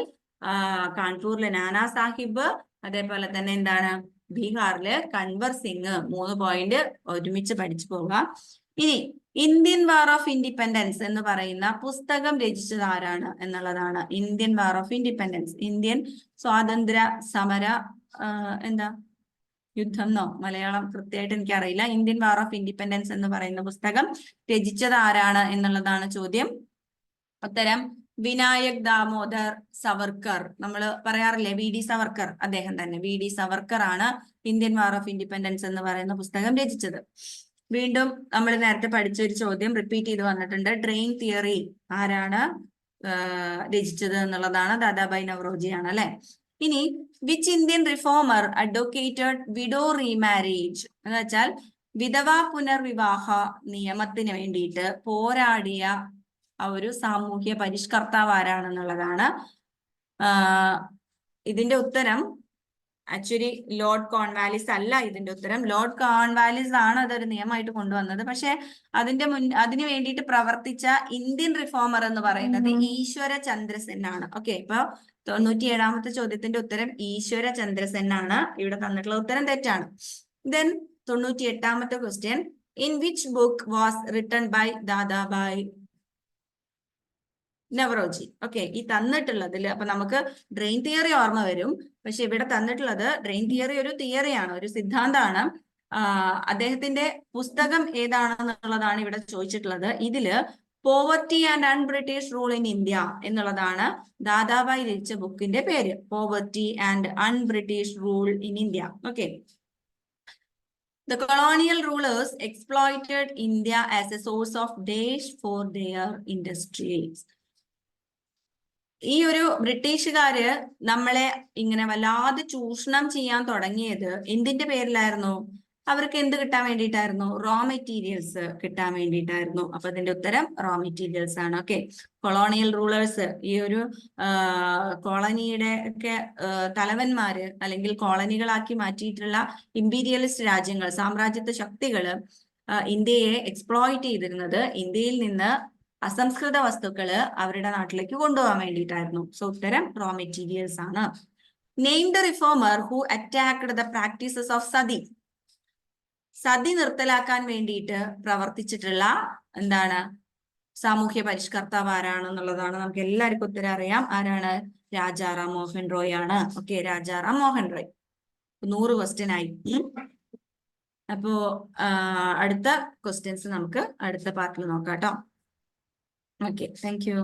കാൺപൂരിലെ നാനാ സാഹിബ്, അതേപോലെ തന്നെ എന്താണ് ബീഹാറില് കൻവർ സിംഗ്. 3 പോയിന്റ് ഒരുമിച്ച് പഠിച്ചു പോവാം. ഇനി ഇന്ത്യൻ വാർ ഓഫ് ഇൻഡിപെൻഡൻസ് എന്ന് പറയുന്ന പുസ്തകം രചിച്ചത് ആരാണ് എന്നുള്ളതാണ്. Indian war of independence, Indian സ്വാതന്ത്ര്യ സമര എന്താ യുദ്ധം എന്നോ, മലയാളം കൃത്യമായിട്ട് എനിക്കറിയില്ല. ഇന്ത്യൻ വാർ ഓഫ് ഇൻഡിപെൻഡൻസ് എന്ന് പറയുന്ന പുസ്തകം രചിച്ചത് ആരാണ് എന്നുള്ളതാണ് ചോദ്യം. ഉത്തരം വിനായക് ദാമോദർ സവർക്കർ. നമ്മൾ പറയാറില്ലേ വി ഡി സവർക്കർ, അദ്ദേഹം തന്നെ. വി ഡി സവർക്കർ ആണ് ഇന്ത്യൻ വാർ ഓഫ് ഇൻഡിപെൻഡൻസ് എന്ന് പറയുന്ന പുസ്തകം രചിച്ചത്. വീണ്ടും നമ്മൾ നേരത്തെ പഠിച്ച ഒരു ചോദ്യം റിപ്പീറ്റ് ചെയ്ത് വന്നിട്ടുണ്ട്. ഡ്രെയിൻ തിയറി ആരാണ് രചിച്ചത് എന്നുള്ളതാണ്. ദാദാഭായ് നവറോജിയാണ് അല്ലെ. ഇനി which Indian reformer advocated widow remarriage എന്ന് വെച്ചാൽ വിധവാ പുനർവിവാഹ നിയമത്തിന് വേണ്ടിയിട്ട് പോരാടിയ ഒരു സാമൂഹ്യ പരിഷ്കർത്താവ് ആരാണെന്നുള്ളതാണ്. ഇതിന്റെ ഉത്തരം ആക്ച്വലി ലോർഡ് കോൺവാലിസ് അല്ല. ഇതിന്റെ ഉത്തരം ലോർഡ് കോൺവാലിസ് ആണ് അതൊരു നിയമമായിട്ട് കൊണ്ടുവന്നത്. പക്ഷെ അതിനു വേണ്ടിയിട്ട് പ്രവർത്തിച്ച ഇന്ത്യൻ റിഫോമർ എന്ന് പറയുന്നത് ഈശ്വര ചന്ദ്രസെൻ ആണ്. ഓക്കെ, ഇപ്പൊ 97ാമത്തെ ചോദ്യത്തിന്റെ ഉത്തരം ഈശ്വര ചന്ദ്രസെൻ ആണ്. ഇവിടെ തന്നിട്ടുള്ള ഉത്തരം തെറ്റാണ്. ദെൻ 98ാമത്തെ question, in which book was written by Dadabhai Naoroji? Okay, ഈ തന്നിട്ടുള്ളതിൽ അപ്പൊ നമുക്ക് ഡ്രെയിൻ തിയറി ഓർമ്മ വരും. പക്ഷെ ഇവിടെ തന്നിട്ടുള്ളത് ഡ്രെയിൻ തിയറി ഒരു തിയറിയാണ്, ഒരു സിദ്ധാന്തമാണ്. അദ്ദേഹത്തിന്റെ പുസ്തകം ഏതാണെന്നുള്ളതാണ് ഇവിടെ ചോദിച്ചിട്ടുള്ളത്. ഇതില് poverty and un-British rule in India എന്നുള്ളതാണ് ദാദാഭായ് രചിച്ച ബുക്കിന്റെ പേര്. Poverty and un-British rule in India. Okay, the colonial rulers exploited India as a source of dash for their industries. ഈ ഒരു ബ്രിട്ടീഷുകാര് നമ്മളെ ഇങ്ങനെ വല്ലാതെ ചൂഷണം ചെയ്യാൻ തുടങ്ങിയത് എന്തിന്റെ പേരിലായിരുന്നു? അവർക്ക് എന്ത് കിട്ടാൻ വേണ്ടിയിട്ടായിരുന്നു? റോ മെറ്റീരിയൽസ് കിട്ടാൻ വേണ്ടിയിട്ടായിരുന്നു. അപ്പൊ ഇതിന്റെ ഉത്തരം റോ മെറ്റീരിയൽസ് ആണ്. ഓക്കെ, കൊളോണിയൽ റൂളേഴ്സ്, ഈ ഒരു കോളനിയുടെ ഒക്കെ തലവന്മാര് അല്ലെങ്കിൽ കോളനികളാക്കി മാറ്റിയിട്ടുള്ള ഇമ്പീരിയലിസ്റ്റ് രാജ്യങ്ങൾ, സാമ്രാജ്യത്വ ശക്തികള് ഇന്ത്യയെ എക്സ്പ്ലോയിറ്റ് ചെയ്തിരുന്നത് ഇന്ത്യയിൽ നിന്ന് അസംസ്കൃത വസ്തുക്കള് അവരുടെ നാട്ടിലേക്ക് കൊണ്ടുപോകാൻ വേണ്ടിയിട്ടായിരുന്നു. സോ ഉത്തരം റോ മെറ്റീരിയൽസ് ആണ്. Name the reformer who attacked the practices of sati. Sati നിർത്തലാക്കാൻ വേണ്ടിയിട്ട് പ്രവർത്തിച്ചിട്ടുള്ള എന്താണ് സാമൂഹ്യ പരിഷ്കർത്താവ് ആരാണെന്നുള്ളതാണ്. നമുക്ക് എല്ലാവർക്കും ഉത്തരം അറിയാം. ആരാണ്? രാജാറാം മോഹൻ റോയ് ആണ്. ഓക്കെ, രാജാറാം മോഹൻ റോയ്. 100 ക്വസ്റ്റ്യൻ ആയി. അപ്പോ അടുത്ത ക്വസ്റ്റ്യൻസ് നമുക്ക് അടുത്ത പാർട്ടിൽ നോക്കാം കേട്ടോ. Okay, thank you.